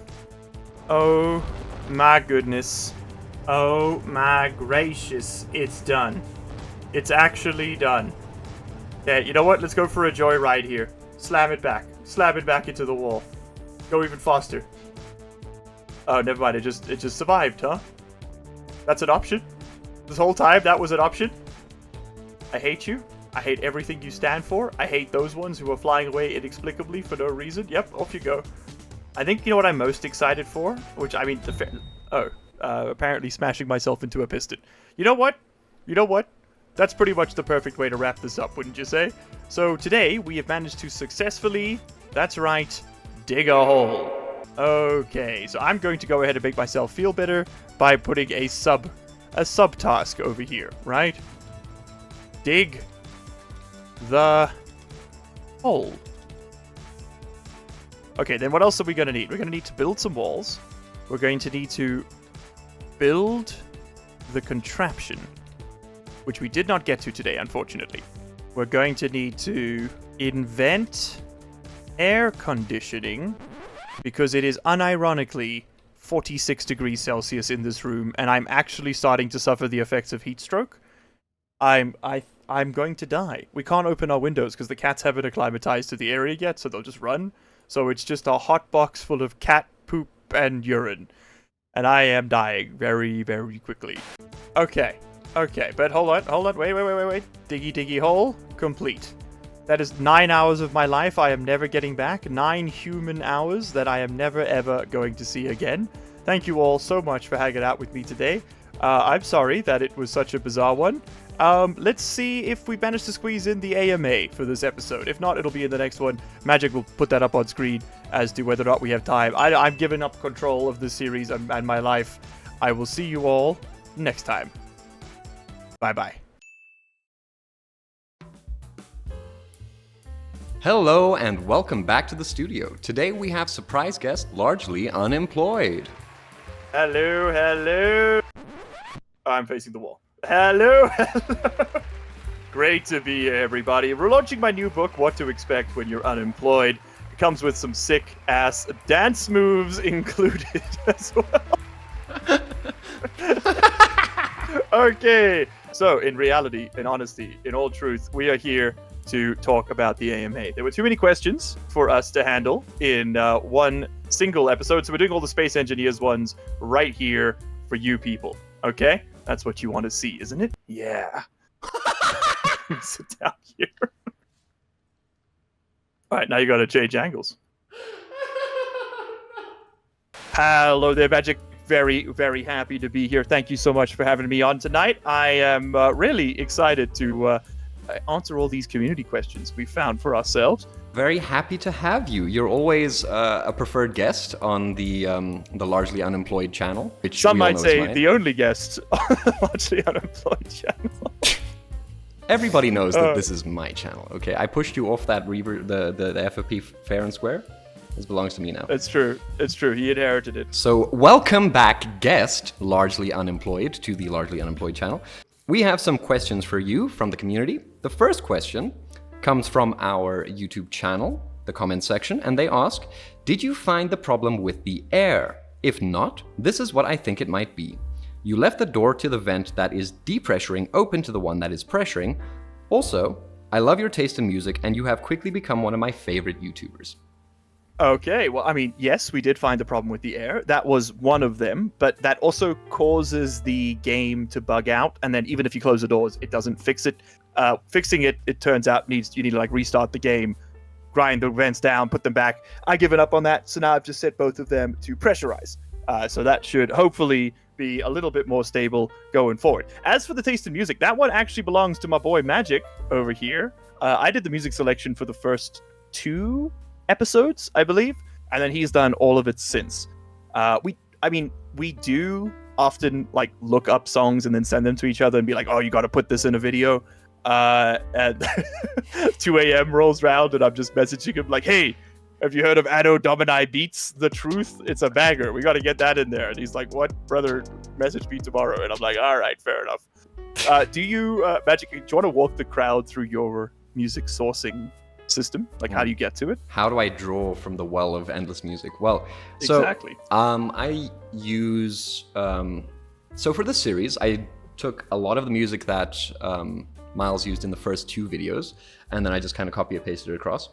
Oh my goodness. Oh my gracious. It's done. It's actually done. Okay, you know what? Let's go for a joyride here. Slam it back. Slam it back into the wall. Go even faster. Oh, never mind. It just survived, huh? That's an option? This whole time, that was an option? I hate you. I hate everything you stand for. I hate those ones who are flying away inexplicably for no reason. Yep, off you go. I think you know what I'm most excited for? Which, I mean, apparently smashing myself into a piston. You know what? You know what? That's pretty much the perfect way to wrap this up, wouldn't you say? So today, we have managed to successfully, that's right, dig a hole. Okay, so I'm going to go ahead and make myself feel better by putting a sub-task over here, right? Dig the hole. Okay, then what else are we going to need? We're going to need to build some walls. We're going to need to build the contraption, which we did not get to today, unfortunately. We're going to need to invent air conditioning, because it is unironically 46 degrees Celsius in this room, and I'm actually starting to suffer the effects of heat stroke. I'm going to die. We can't open our windows because the cats haven't acclimatized to the area yet, so they'll just run. So it's just a hot box full of cat poop and urine. And I am dying very, very quickly. Okay, but hold on, wait. Diggy hole, complete. That is 9 hours of my life I am never getting back. 9 human hours that I am never, ever going to see again. Thank you all so much for hanging out with me today. I'm sorry that it was such a bizarre one. Let's see if we manage to squeeze in the AMA for this episode. If not, it'll be in the next one. Magic will put that up on screen as to whether or not we have time. I'm giving up control of this series and my life. I will see you all next time. Bye-bye. Hello and welcome back to the studio. Today we have surprise guest largely unemployed. Hello, hello. Oh, I'm facing the wall. Hello, hello. Great to be here, everybody. We're launching my new book, What to Expect When You're Unemployed. It comes with some sick-ass dance moves included as well. Okay, so in reality, in honesty, in all truth, we are here to talk about the AMA. There were too many questions for us to handle in one single episode, so we're doing all the Space Engineers ones right here for you people, okay? That's what you want to see, isn't it? Yeah. Sit down here. All right, now you got to change angles. Hello there, Magic. Very, very happy to be here. Thank you so much for having me on tonight. I am really excited to answer all these community questions we found for ourselves. Very happy to have you. You're always a preferred guest on the Largely Unemployed channel. Which Some we all might know say is mine. the only guest on the Largely Unemployed channel. Everybody knows that this is my channel. Okay, I pushed you off that the FFP fair and square. This belongs to me now. It's true. It's true. He inherited it. So welcome back, guest Largely Unemployed, to the Largely Unemployed channel. We have some questions for you from the community. The first question comes from our YouTube channel, the comment section, and they ask, did you find the problem with the air? If not, this is what I think it might be. You left the door to the vent that is depressuring open to the one that is pressuring. Also, I love your taste in music and you have quickly become one of my favorite YouTubers. Okay, well, I mean, yes, we did find the problem with the air. That was one of them, but that also causes the game to bug out, and then even if you close the doors, it doesn't fix it. Fixing it, it turns out, you need to like restart the game, grind the vents down, put them back. I've given up on that, so now I've just set both of them to pressurize. So that should hopefully be a little bit more stable going forward. As for the taste in music, that one actually belongs to my boy Magic over here. I did the music selection for the first 2 episodes, I believe, and then he's done all of it since. We do often like look up songs and then send them to each other and be like, oh, you got to put this in a video. And 2 a.m. rolls round and I'm just messaging him like, hey, have you heard of Anno Domini Beats The Truth? It's a banger. We got to get that in there. And he's like, what, brother? Message me tomorrow. And I'm like, all right, fair enough. Do you, Magic, do you want to walk the crowd through your music sourcing system? Like, how do you get to it? How do I draw from the well of endless music? Well, so Exactly. I use so for this series I took a lot of the music that Miles used in the first 2 videos, and then I just kind of copy and pasted it across.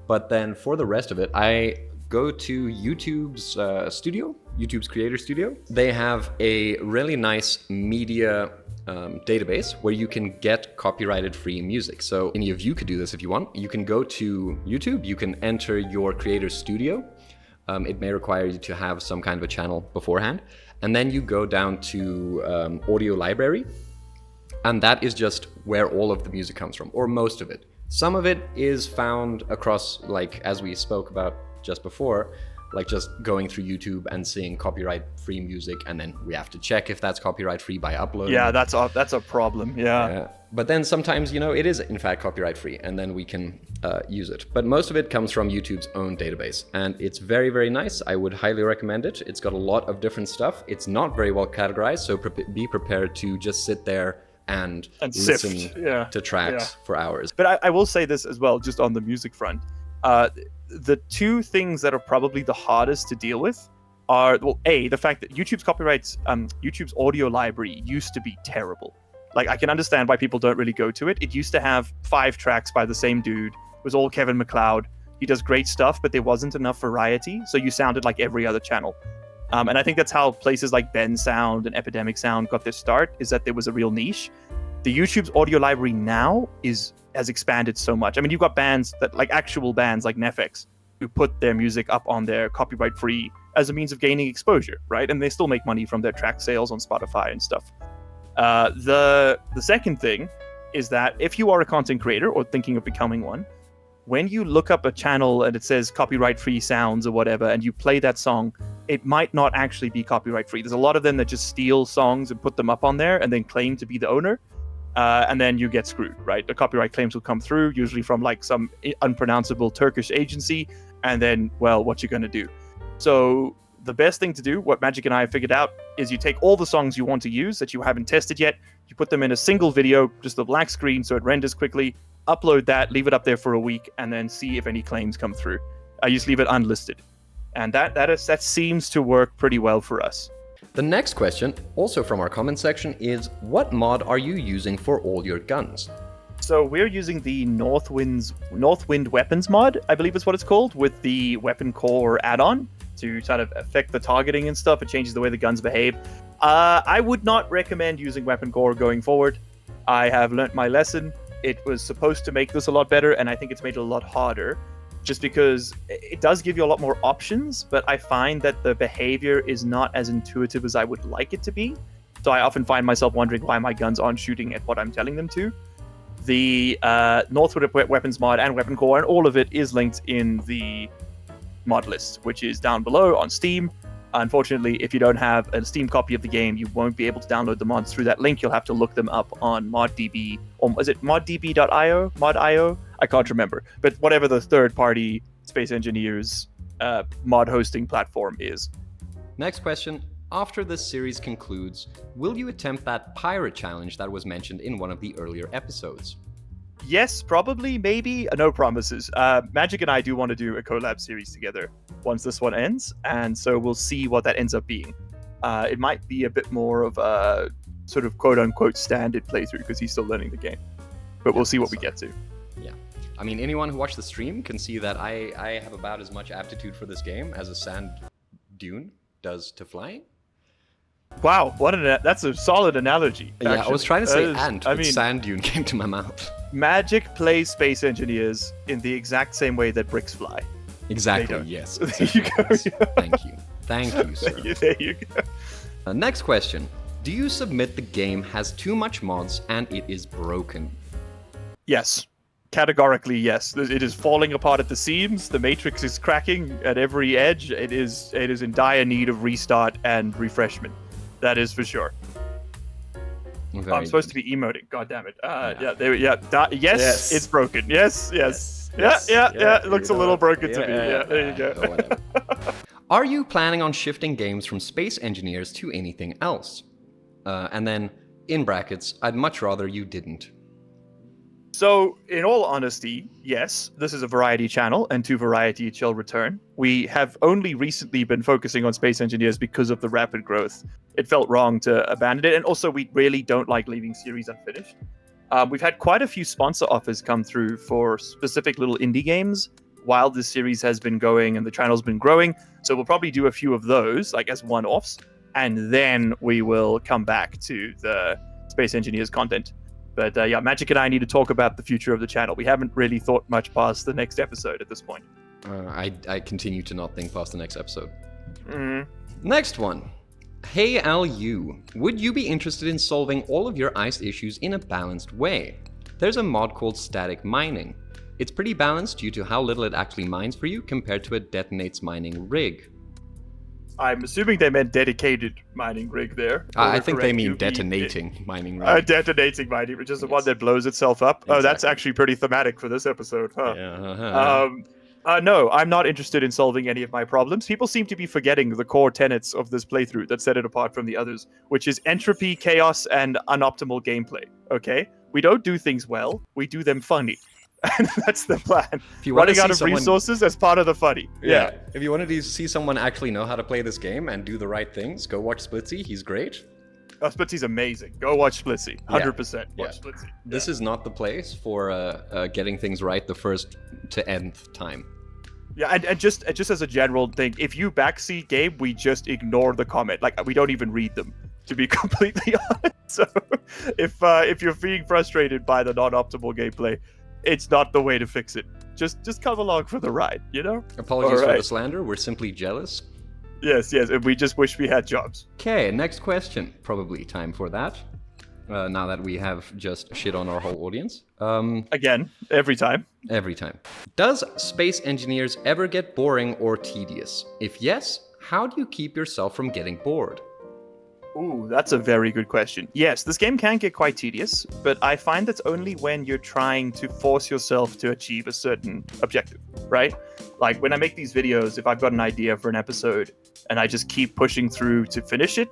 But then for the rest of it, I go to YouTube's YouTube's Creator Studio. They have a really nice media database where you can get copyrighted free music. So any of you could do this if you want. You can go to YouTube, you can enter your Creator Studio. It may require you to have some kind of a channel beforehand. And then you go down to Audio Library. And that is just where all of the music comes from, or most of it. Some of it is found across, like, as we spoke about just before, like just going through YouTube and seeing copyright-free music, and then we have to check if that's copyright-free by uploading. Yeah, that's a problem. Yeah. But then sometimes, it is in fact copyright-free, and then we can use it. But most of it comes from YouTube's own database, and it's very, very nice. I would highly recommend it. It's got a lot of different stuff. It's not very well categorized, so be prepared to just sit there and sift, listen to tracks for hours. But I will say this as well, just on the music front. The 2 things that are probably the hardest to deal with are, well, A, the fact that YouTube's audio library used to be terrible. Like, I can understand why people don't really go to it. It used to have 5 tracks by the same dude. It was all Kevin MacLeod. He does great stuff, but there wasn't enough variety, so you sounded like every other channel. And I think that's how places like Ben Sound and Epidemic Sound got their start, is that there was a real niche. The YouTube's audio library now has expanded so much. I mean, you've got bands that, like actual bands like Nefex, who put their music up on their copyright-free as a means of gaining exposure, right? And they still make money from their track sales on Spotify and stuff. The second thing is that if you are a content creator or thinking of becoming one, when you look up a channel and it says copyright-free sounds or whatever, and you play that song, it might not actually be copyright-free. There's a lot of them that just steal songs and put them up on there and then claim to be the owner. And then you get screwed, right? The copyright claims will come through, usually from like some unpronounceable Turkish agency, and then, well, what you gonna do? So the best thing to do, what Magic and I have figured out, is you take all the songs you want to use that you haven't tested yet, you put them in a single video, just a black screen so it renders quickly, upload that, leave it up there for a week, and then see if any claims come through. I just leave it unlisted. And that seems to work pretty well for us. The next question, also from our comment section, is what mod are you using for all your guns? So we're using the Northwind Weapons mod, I believe is what it's called, with the Weapon Core add-on to kind of affect the targeting and stuff. It changes the way the guns behave. I would not recommend using Weapon Core going forward. I have learnt my lesson. It was supposed to make this a lot better, and I think it's made it a lot harder, just because it does give you a lot more options, but I find that the behavior is not as intuitive as I would like it to be. So I often find myself wondering why my guns aren't shooting at what I'm telling them to. The Northwood Weapons mod and Weapon Core and all of it is linked in the mod list, which is down below on Steam. Unfortunately, if you don't have a Steam copy of the game, you won't be able to download the mods through that link. You'll have to look them up on ModDB, or is it moddb.io? Mod.io? I can't remember. But whatever the third-party Space Engineers mod hosting platform is. Next question. After this series concludes, will you attempt that pirate challenge that was mentioned in one of the earlier episodes? Yes, probably, maybe. No promises. Magic and I do want to do a collab series together once this one ends, and so we'll see what that ends up being. It might be a bit more of a sort of quote-unquote standard playthrough because he's still learning the game. But we'll see what we get to. Yeah. I mean, anyone who watched the stream can see that I have about as much aptitude for this game as a sand dune does to flying. Wow, that's a solid analogy. Yeah, actually. I was trying to say ant, but I mean, sand dune came to my mouth. Magic plays Space Engineers in the exact same way that bricks fly. Exactly, don't. yes. There you go. Yes. Thank you. Thank you, sir. There you go. Next question. Do you submit the game has too much mods and it is broken? Yes. Categorically, yes. It is falling apart at the seams. The matrix is cracking at every edge. It is in dire need of restart and refreshment. That is for sure. I'm supposed to be emoting. God damn it. Yes, it's broken. Yes. Yeah. It looks a little broken to me. Yeah, there you go. Whatever. Are you planning on shifting games from Space Engineers to anything else? And then, in brackets, I'd much rather you didn't. So, in all honesty, yes, this is a variety channel, and to variety it shall return. We have only recently been focusing on Space Engineers because of the rapid growth. It felt wrong to abandon it, and also we really don't like leaving series unfinished. We've had quite a few sponsor offers come through for specific little indie games while this series has been going and the channel's been growing, so we'll probably do a few of those, like as one-offs, and then we will come back to the Space Engineers content. But yeah, Magic and I need to talk about the future of the channel. We haven't really thought much past the next episode at this point. I continue to not think past the next episode. Mm. Next one. Hey LU, would you be interested in solving all of your ice issues in a balanced way? There's a mod called static mining. It's pretty balanced due to how little it actually mines for you compared to a detonates mining rig. I'm assuming they meant dedicated mining rig there. I think they mean detonating mining rig. Detonating mining rig, just the one that blows itself up. Exactly. Oh, that's actually pretty thematic for this episode, huh? Yeah. No, I'm not interested in solving any of my problems. People seem to be forgetting the core tenets of this playthrough that set it apart from the others, which is entropy, chaos, and unoptimal gameplay, okay? We don't do things well, we do them funny. And that's the plan. Running out of resources as part of the funny. Yeah. If you want to see someone actually know how to play this game and do the right things, go watch Splitsy. He's great. Oh, Splitsy's amazing. Go watch Splitsy. 100%. Watch Splitsy. This is not the place for getting things right the first to nth time. Yeah, and just as a general thing, if you backseat game, we just ignore the comment. Like, we don't even read them, to be completely honest. So if you're being frustrated by the non-optimal gameplay, it's not the way to fix it. Just come along for the ride, you know? Apologies for the slander. We're simply jealous. Yes, and we just wish we had jobs. Okay, next question. Probably time for that. Now that we have just shit on our whole audience. Again, every time. Every time. Does Space Engineers ever get boring or tedious? If yes, how do you keep yourself from getting bored? Ooh, that's a very good question. Yes, this game can get quite tedious, but I find that's only when you're trying to force yourself to achieve a certain objective, right? Like when I make these videos, if I've got an idea for an episode and I just keep pushing through to finish it,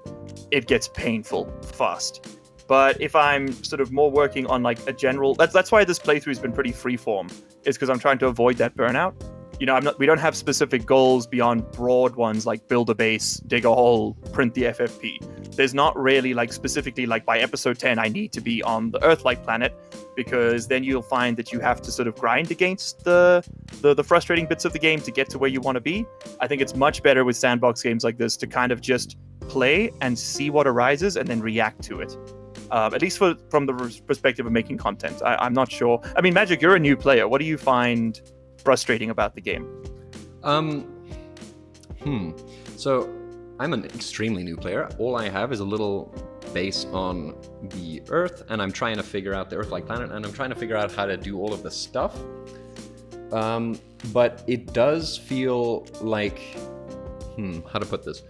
it gets painful fast. But if I'm sort of more working on like a general, that's why this playthrough has been pretty freeform, is because I'm trying to avoid that burnout. You know, we don't have specific goals beyond broad ones like build a base, dig a hole, print the FFP. There's not really like specifically like by episode 10 I need to be on the Earth-like planet, because then you'll find that you have to sort of grind against the frustrating bits of the game to get to where you want to be. I think it's much better with sandbox games like this to kind of just play and see what arises and then react to it. At least from the perspective of making content. I'm not sure. I mean, Magic, you're a new player. What do you find frustrating about the game? So I'm an extremely new player. All I have is a little base on the Earth, and I'm trying to figure out the Earth-like planet, and I'm trying to figure out how to do all of this stuff. But it does feel like, how to put this?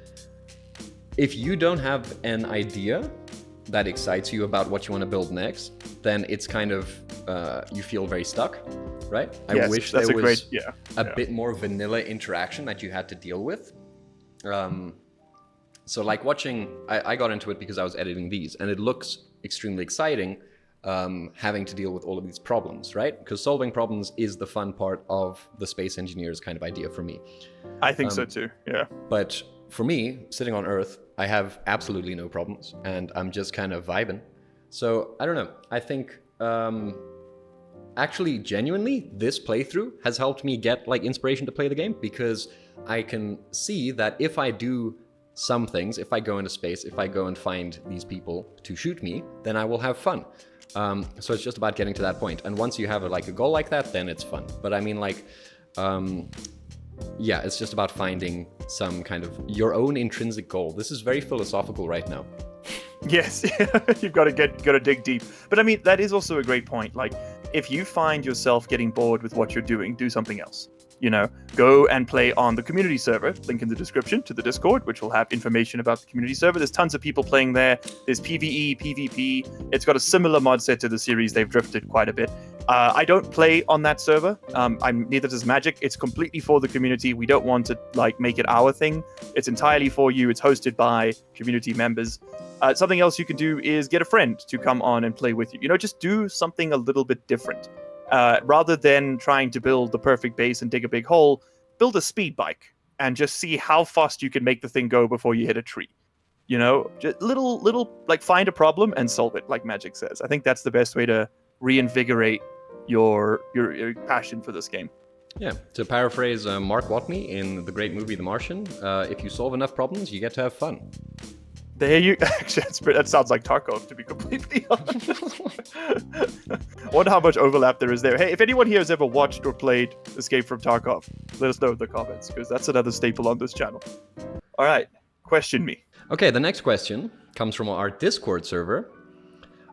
If you don't have an idea that excites you about what you want to build next, then it's kind of, you feel very stuck, right? Yes, I wish there was a Yeah. bit more vanilla interaction that you had to deal with. So like watching, I got into it because I was editing these, and it looks extremely exciting, having to deal with all of these problems, right? Because solving problems is the fun part of the space engineer's kind of idea for me. I think so too, yeah. But for me, sitting on Earth, I have absolutely no problems, and I'm just kind of vibing. So I don't know. I think actually, genuinely, this playthrough has helped me get like inspiration to play the game, because I can see that if I do some things, if I go into space, if I go and find these people to shoot me, then I will have fun. So it's just about getting to that point. And once you have a goal like that, then it's fun. But I mean, like, yeah, it's just about finding some kind of your own intrinsic goal. This is very philosophical right now. Yes, you've got to dig deep. But I mean, that is also a great point. Like, if you find yourself getting bored with what you're doing, do something else. You know, go and play on the community server. Link in the description to the Discord, which will have information about the community server. There's tons of people playing there. There's PvE, PvP. It's got a similar mod set to the series. They've drifted quite a bit. I don't play on that server. Neither does Magic. It's completely for the community. We don't want to like make it our thing. It's entirely for you. It's hosted by community members. Something else you can do is get a friend to come on and play with you. You know, just do something a little bit different. Rather than trying to build the perfect base and dig a big hole, build a speed bike and just see how fast you can make the thing go before you hit a tree. You know, just little like find a problem and solve it, like Magic says. I think that's the best way to reinvigorate your passion for this game. Yeah, to paraphrase Mark Watney in the great movie The Martian, if you solve enough problems, you get to have fun. There you actually, that sounds like Tarkov, to be completely honest. I wonder how much overlap there is there. Hey, if anyone here has ever watched or played Escape from Tarkov, let us know in the comments, because that's another staple on this channel. All right, question me. Okay, the next question comes from our Discord server.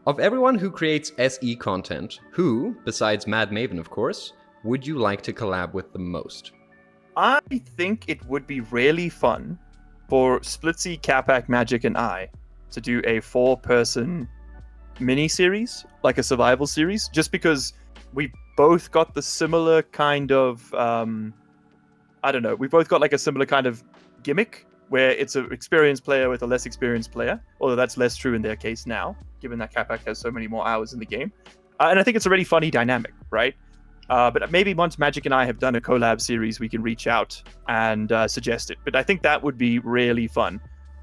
Of everyone who creates SE content, who, besides Mad Maven of course, would you like to collab with the most? I think it would be really fun for Splitsy, Capac, Magic, and I to do a 4-person mini-series, like a survival series, just because we both got the similar kind of, I don't know, we both got like a similar kind of gimmick, where it's an experienced player with a less experienced player, although that's less true in their case now, given that Capac has so many more hours in the game. And I think it's a really funny dynamic, right? But maybe once Magic and I have done a collab series, we can reach out and suggest it. But I think that would be really fun,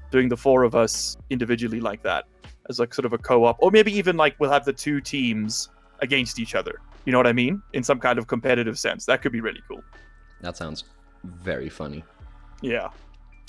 doing the 4 of us individually like that, as like sort of a co-op. Or maybe even like we'll have the 2 teams against each other. You know what I mean? In some kind of competitive sense. That could be really cool. That sounds very funny. Yeah.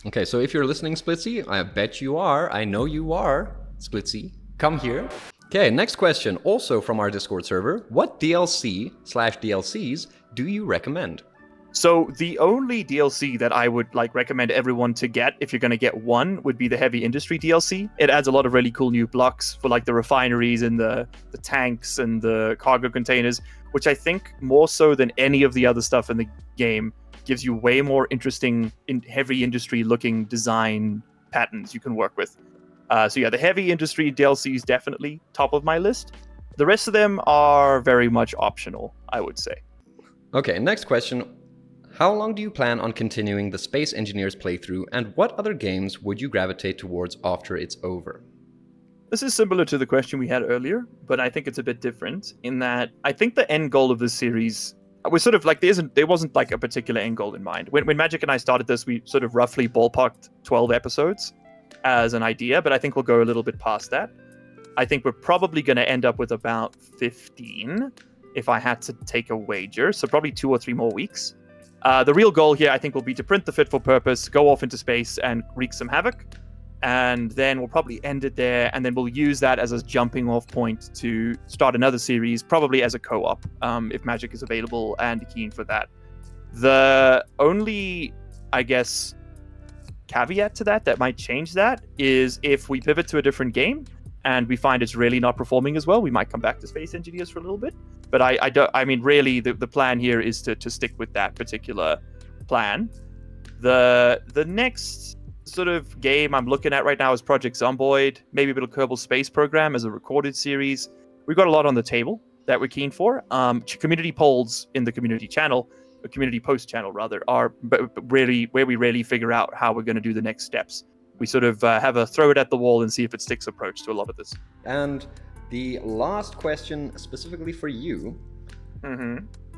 Okay, so if you're listening, Splitsy, I bet you are. I know you are, Splitsy. Come here. Okay, next question, also from our Discord server. What DLC/DLCs do you recommend? So the only DLC that I would like recommend everyone to get, if you're going to get one, would be the Heavy Industry DLC. It adds a lot of really cool new blocks for like the refineries and the tanks and the cargo containers, which I think more so than any of the other stuff in the game gives you way more interesting heavy industry looking design patterns you can work with. So yeah, the Heavy Industry DLC is definitely top of my list. The rest of them are very much optional, I would say. Okay, next question. How long do you plan on continuing the Space Engineers playthrough, and what other games would you gravitate towards after it's over? This is similar to the question we had earlier, but I think it's a bit different in that I think the end goal of this series was sort of like there wasn't like a particular end goal in mind. When Magic and I started this, we sort of roughly ballparked 12 episodes as an idea, but I think we'll go a little bit past that. I think we're probably going to end up with about 15 if I had to take a wager, so probably 2 or 3 more weeks. The real goal here, I think, will be to print the Fit for Purpose, go off into space, and wreak some havoc. And then we'll probably end it there, and then we'll use that as a jumping off point to start another series, probably as a co-op, if Magic is available and keen for that. The only, I guess, caveat to that might change that is if we pivot to a different game and we find it's really not performing as well, we might come back to Space Engineers for a little bit. But I mean, really, the plan here is to stick with that particular plan. The next sort of game I'm looking at right now is Project Zomboid, maybe a bit of Kerbal Space Program as a recorded series. We've got a lot on the table that we're keen for. Community polls in the community channel, or community post channel rather, are really where we really figure out how we're going to do the next steps. We sort of have a throw it at the wall and see if it sticks approach to a lot of this. And the last question specifically for you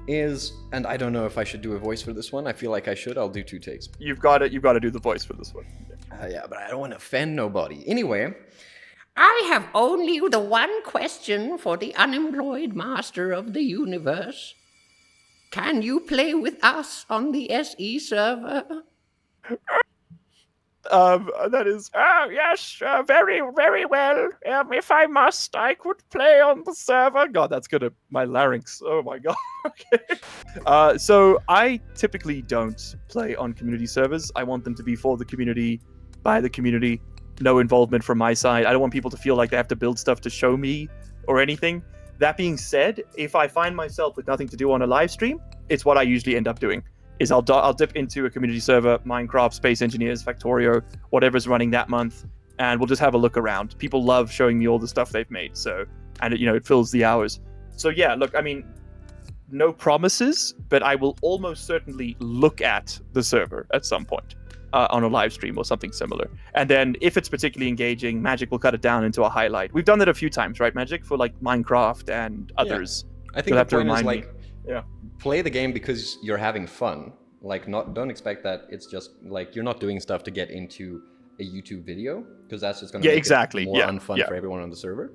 is, and I don't know if I should do a voice for this one. I feel like I should. I'll do 2 takes. You've got to do the voice for this one. Yeah, but I don't want to offend nobody. Anyway, I have only the one question for the unemployed master of the universe. Can you play with us on the SE server? That is, yes, very, very well. If I must, I could play on the server. God, that's gonna, my larynx. Oh my God. Okay. So I typically don't play on community servers. I want them to be for the community, by the community, no involvement from my side. I don't want people to feel like they have to build stuff to show me or anything. That being said, if I find myself with nothing to do on a live stream, it's what I usually end up doing. Is I'll dip into a community server, Minecraft, Space Engineers, Factorio, whatever's running that month, and we'll just have a look around. People love showing me all the stuff they've made, so, and it fills the hours. So yeah, look, I mean, no promises, but I will almost certainly look at the server at some point on a live stream or something similar. And then if it's particularly engaging, Magic will cut it down into a highlight. We've done that a few times, right, Magic? For like Minecraft and others. Yeah. I think the point is like, play the game because you're having fun. Like, don't expect that it's just like you're not doing stuff to get into a YouTube video, because that's just going to make it more unfun for everyone on the server.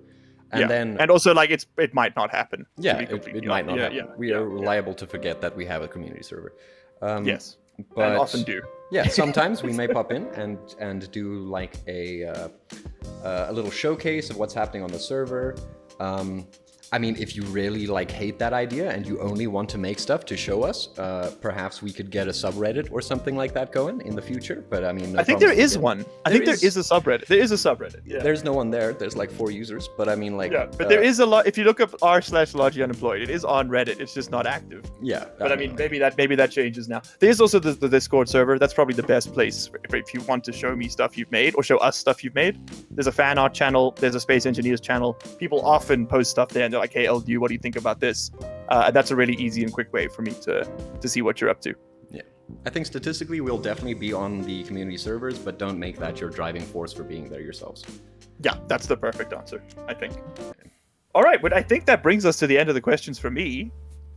And then, and also like it might not happen. Yeah, it might not happen. We are liable to forget that we have a community server. Yes, but and often do. Yeah, sometimes we may pop in and do like a little showcase of what's happening on the server. I mean, if you really like hate that idea and you only want to make stuff to show us, perhaps we could get a subreddit or something like that going in the future. But I mean, I think there is one. I think there is a subreddit. There is a subreddit. Yeah. There's no one there. There's like 4 users, but I mean, like, but there is a lot. If you look up r/Logi Unemployed, it is on Reddit. It's just not active. Yeah. But I mean, maybe that changes now. There's also the Discord server. That's probably the best place if you want to show me stuff you've made or show us stuff you've made. There's a fan art channel. There's a Space Engineers channel. People often post stuff there, and they're like, "Hey, LD, what do you think about this?" That's a really easy and quick way for me to see what you're up to. Yeah, I think statistically we'll definitely be on the community servers, but don't make that your driving force for being there yourselves. Yeah, that's the perfect answer, I think. All right, but I think that brings us to the end of the questions for me.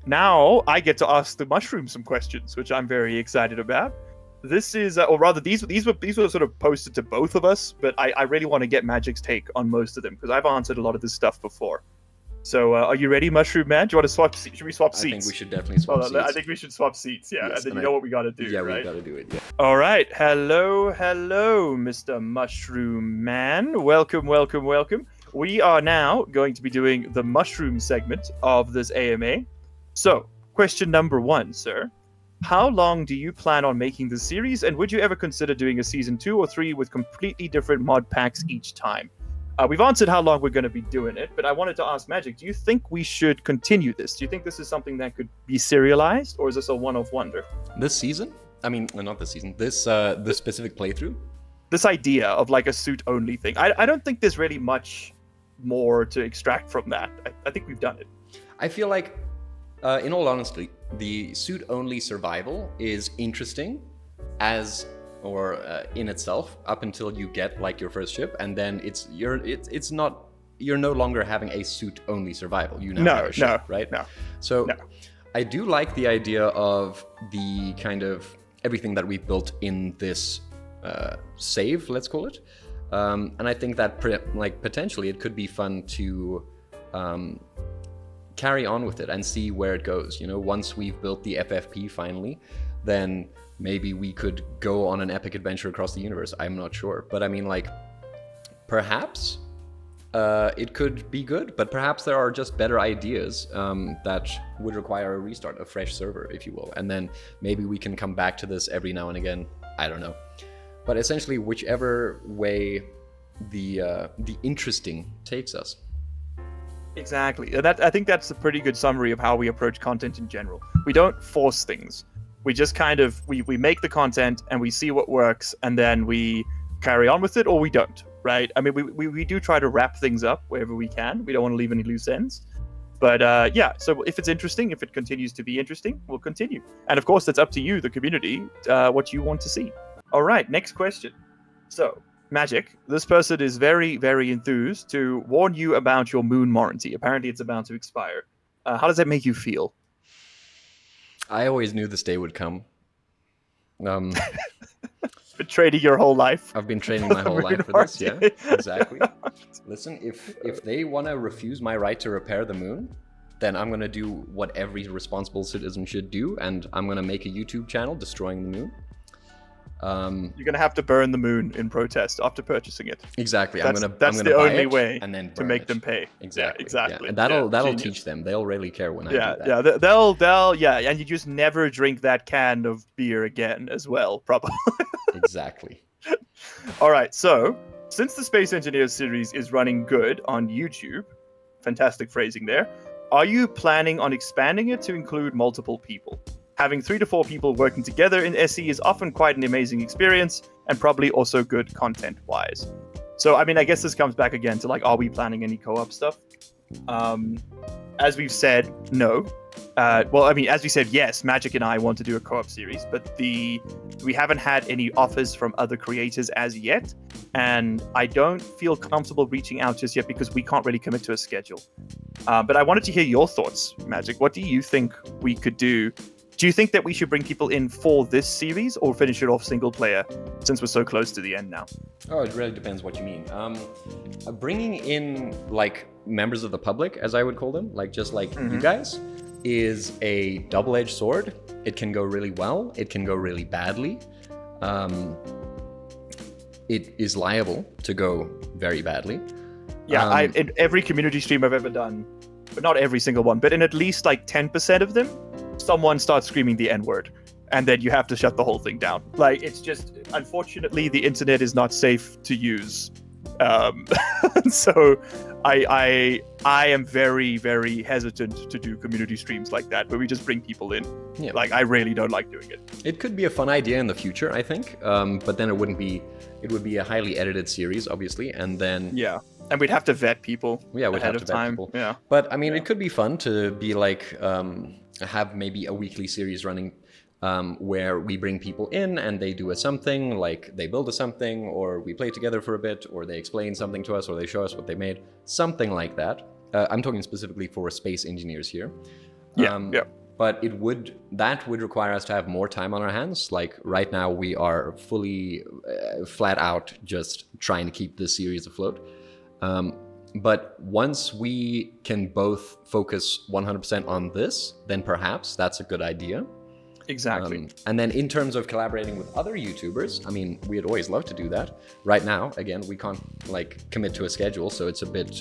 Now I get to ask the mushroom some questions, which I'm very excited about. This is, or rather, these were sort of posted to both of us, but I really want to get Magic's take on most of them because I've answered a lot of this stuff before. So, are you ready, Mushroom Man? Do you want to swap? Should we swap seats? I think we should definitely swap seats. I think we should swap seats, yeah. Yes, and then you know what we got to do, yeah, right? we got to do it, yeah. All right. Hello, Mr. Mushroom Man. Welcome. We are now going to be doing the mushroom segment of this AMA. So, question number 1, sir. How long do you plan on making the series, and would you ever consider doing a season 2 or 3 with completely different mod packs each time? We've answered how long we're going to be doing it, but I wanted to ask Magic, do you think we should continue this? Do you think this is something that could be serialized, or is this a one-off wonder? This season? I mean, not this season. This specific playthrough? This idea of like a suit-only thing. I don't think there's really much more to extract from that. I think we've done it. I feel like, in all honesty, the suit-only survival is interesting in itself up until you get like your first ship, and then you're no longer having a suit-only survival. You now have a ship, right? So I do like the idea of the kind of everything that we've built in this save, let's call it. And I think that potentially it could be fun to carry on with it and see where it goes. You know, once we've built the FFP finally, then maybe we could go on an epic adventure across the universe. I'm not sure, but I mean, like, perhaps it could be good, but perhaps there are just better ideas that would require a restart, a fresh server, if you will. And then maybe we can come back to this every now and again. I don't know. But essentially, whichever way the interesting takes us. Exactly. I think that's a pretty good summary of how we approach content in general. We don't force things. We just kind of, we make the content and we see what works, and then we carry on with it, or we don't, right? I mean, we do try to wrap things up wherever we can. We don't want to leave any loose ends. But yeah, so if it's interesting, if it continues to be interesting, we'll continue. And of course, that's up to you, the community, what you want to see. All right, next question. So, Magic, this person is very, very enthused to warn you about your moon warranty. Apparently, it's about to expire. How does that make you feel? I always knew this day would come. Been trading your whole life. I've been training my whole life for this, yeah, exactly. Listen, if they want to refuse my right to repair the moon, then I'm going to do what every responsible citizen should do, and I'm going to make a YouTube channel destroying the moon. You're going to have to burn the moon in protest after purchasing it. Exactly. That's I'm gonna the buy only it way and then to make it. them pay. Exactly. Yeah, exactly. Yeah. And that'll genius. teach them. They'll really care when I do that. Yeah, they'll and you just never drink that can of beer again as well, probably. Exactly. All right, so since the Space Engineers series is running good on YouTube, fantastic phrasing there, are you planning on expanding it to include multiple people? Having 3 to 4 people working together in SE is often quite an amazing experience, and probably also good content-wise. So, I mean, I guess this comes back again to, like, are we planning any co-op stuff? As we've said, no. Well, I mean, as we said, yes, Magic and I want to do a co-op series, but we haven't had any offers from other creators as yet, and I don't feel comfortable reaching out just yet because we can't really commit to a schedule. But I wanted to hear your thoughts, Magic. What do you think we could do? Do you think that we should bring people in for this series or finish it off single player, since we're so close to the end now? Oh, it really depends what you mean. Bringing in, like, members of the public, as I would call them, like just like you guys, is a double-edged sword. It can go really well. It can go really badly. It is liable to go very badly. Yeah, in every community stream I've ever done, but not every single one, but in at least like 10% of them, someone starts screaming the N-word, and then you have to shut the whole thing down. Like, it's just, unfortunately, the internet is not safe to use. So I am very, very hesitant to do community streams like that, where we just bring people in. Yeah. Like, I really don't like doing it. It could be a fun idea in the future, I think, but then it would be a highly edited series, obviously, and then... Yeah. And we'd have to vet people ahead of time. People. Yeah. But I mean, it could be fun to be like have maybe a weekly series running where we bring people in and they do something, like they build something, or we play together for a bit, or they explain something to us, or they show us what they made, something like that. I'm talking specifically for space engineers here. Yeah. But that would require us to have more time on our hands. Like right now, we are fully flat out just trying to keep this series afloat. But once we can both focus 100% on this, then perhaps that's a good idea. Exactly. And then in terms of collaborating with other YouTubers, I mean, we'd always love to do that. Right now, again, we can't like commit to a schedule, so it's a bit.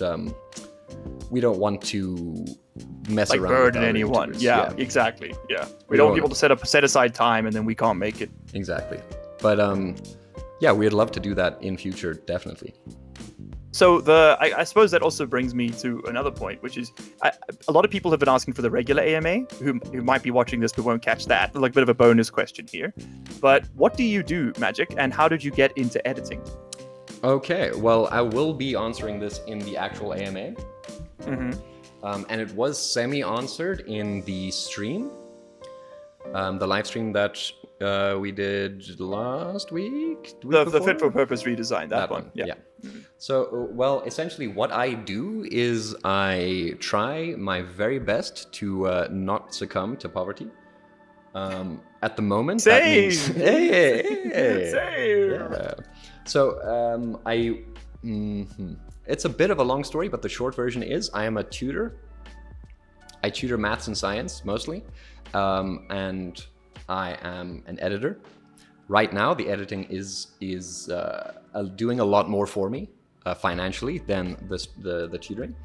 We don't want to mess like around. Burden with anyone. YouTubers. Yeah, exactly. Yeah, we don't want people to set aside time and then we can't make it. Exactly. But yeah, we'd love to do that in future, definitely. So I suppose that also brings me to another point, which is a lot of people have been asking for the regular AMA, who might be watching this but won't catch that. Like a bit of a bonus question here. But what do you do, Magic, and how did you get into editing? Okay, well, I will be answering this in the actual AMA. And it was semi-answered in the stream. The live stream that we did last week? The fit for purpose redesign, that one. Yeah. So, well, essentially what I do is I try my very best to not succumb to poverty. At the moment, that means... Same! Yeah. So, it's a bit of a long story, but the short version is I am a tutor. I tutor maths and science, mostly. And I am an editor. Right now, the editing is doing a lot more for me financially than the tutoring.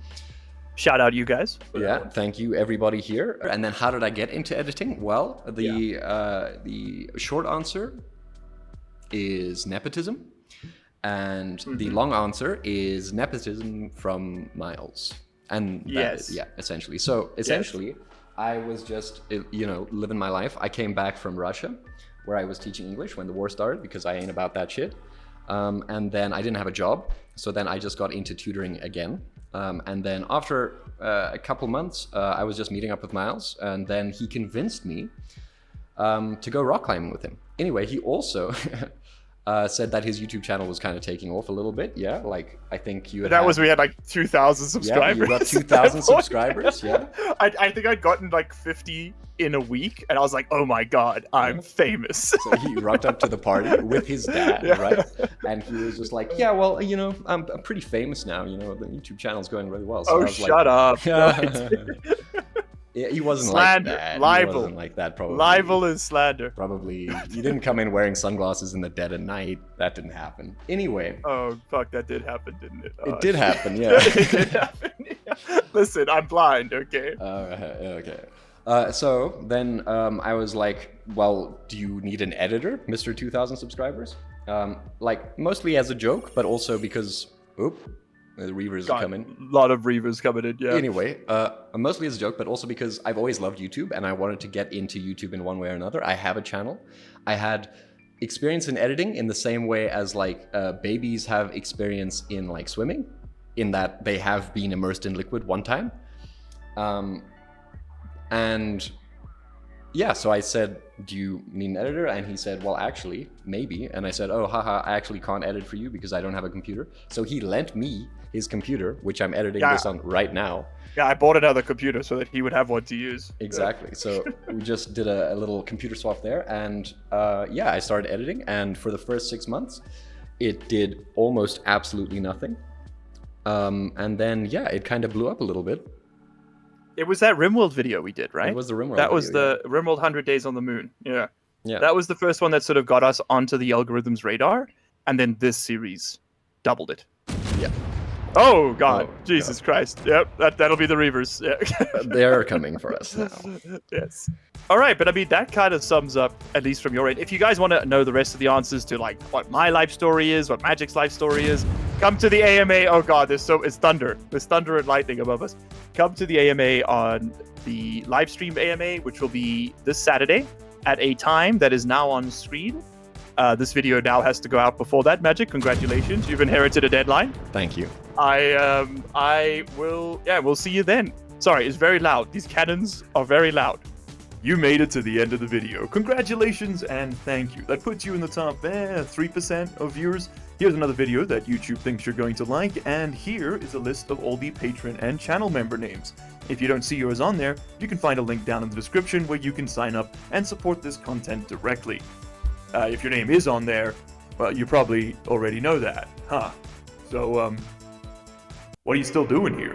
Shout out you guys. Yeah, thank you everybody here. And then how did I get into editing? Well, the short answer is nepotism. And the long answer is nepotism from Miles. And that, yeah, essentially. So essentially, I was just, living my life. I came back from Russia, where I was teaching English when the war started, because I ain't about that shit. And then I didn't have a job. So then I just got into tutoring again. And then after a couple months, I was just meeting up with Miles. And then he convinced me to go rock climbing with him. Anyway, he also... said that his YouTube channel was kind of taking off a little bit. Yeah, like I think you had... we had like 2,000 subscribers. Yeah, you got 2,000 subscribers, yeah. I think I'd gotten like 50 in a week, and I was like, oh my god, I'm famous. So he rocked up to the party with his dad, right? And he was just like, yeah, well, I'm pretty famous now, the YouTube channel's going really well. So oh, shut up. Yeah, he wasn't slander, like that. libel. He wasn't like that, probably. Libel is slander. Probably. You didn't come in wearing sunglasses in the dead of night. That didn't happen. Anyway. Oh, fuck, that did happen, didn't it? It did happen, yeah. It did happen. Yeah. Listen, I'm blind, okay? Okay. So then I was like, well, do you need an editor, Mr. 2,000 subscribers? Like, mostly as a joke, but also because... the reavers are coming. A lot of reavers coming in, yeah. Anyway, mostly as a joke, but also because I've always loved YouTube and I wanted to get into YouTube in one way or another. I have a channel. I had experience in editing in the same way as like babies have experience in like swimming, in that they have been immersed in liquid one time. And yeah, so I said, do you need an editor? And he said, well, actually, maybe. And I said, oh, haha, I actually can't edit for you because I don't have a computer. So he lent me his computer, which I'm editing this on right now. Yeah, I bought another computer so that he would have one to use. Exactly. So we just did a little computer swap there. And I started editing. And for the first 6 months, it did almost absolutely nothing. And then, it kind of blew up a little bit. It was that RimWorld video we did, right? It was the RimWorld That was the RimWorld 100 Days on the Moon. Yeah. That was the first one that sort of got us onto the algorithm's radar. And then this series doubled it. Yeah. Oh, God. Jesus Christ. Yep, that'll be the Reavers. Yeah. They're coming for us now. Yes. All right, but I mean, that kind of sums up, at least from your end. If you guys want to know the rest of the answers to, like, what my life story is, what Magic's life story is, come to the AMA. Oh, God, it's thunder. There's thunder and lightning above us. Come to the AMA on the live stream AMA, which will be this Saturday at a time that is now on screen. This video now has to go out before that, Magic. Congratulations. You've inherited a deadline. Thank you. We'll see you then. Sorry, it's very loud. These cannons are very loud. You made it to the end of the video. Congratulations and thank you. That puts you in the top 3% of viewers. Here's another video that YouTube thinks you're going to like, and here is a list of all the patron and channel member names. If you don't see yours on there, you can find a link down in the description where you can sign up and support this content directly. If your name is on there, well, you probably already know that, huh? So, what are you still doing here?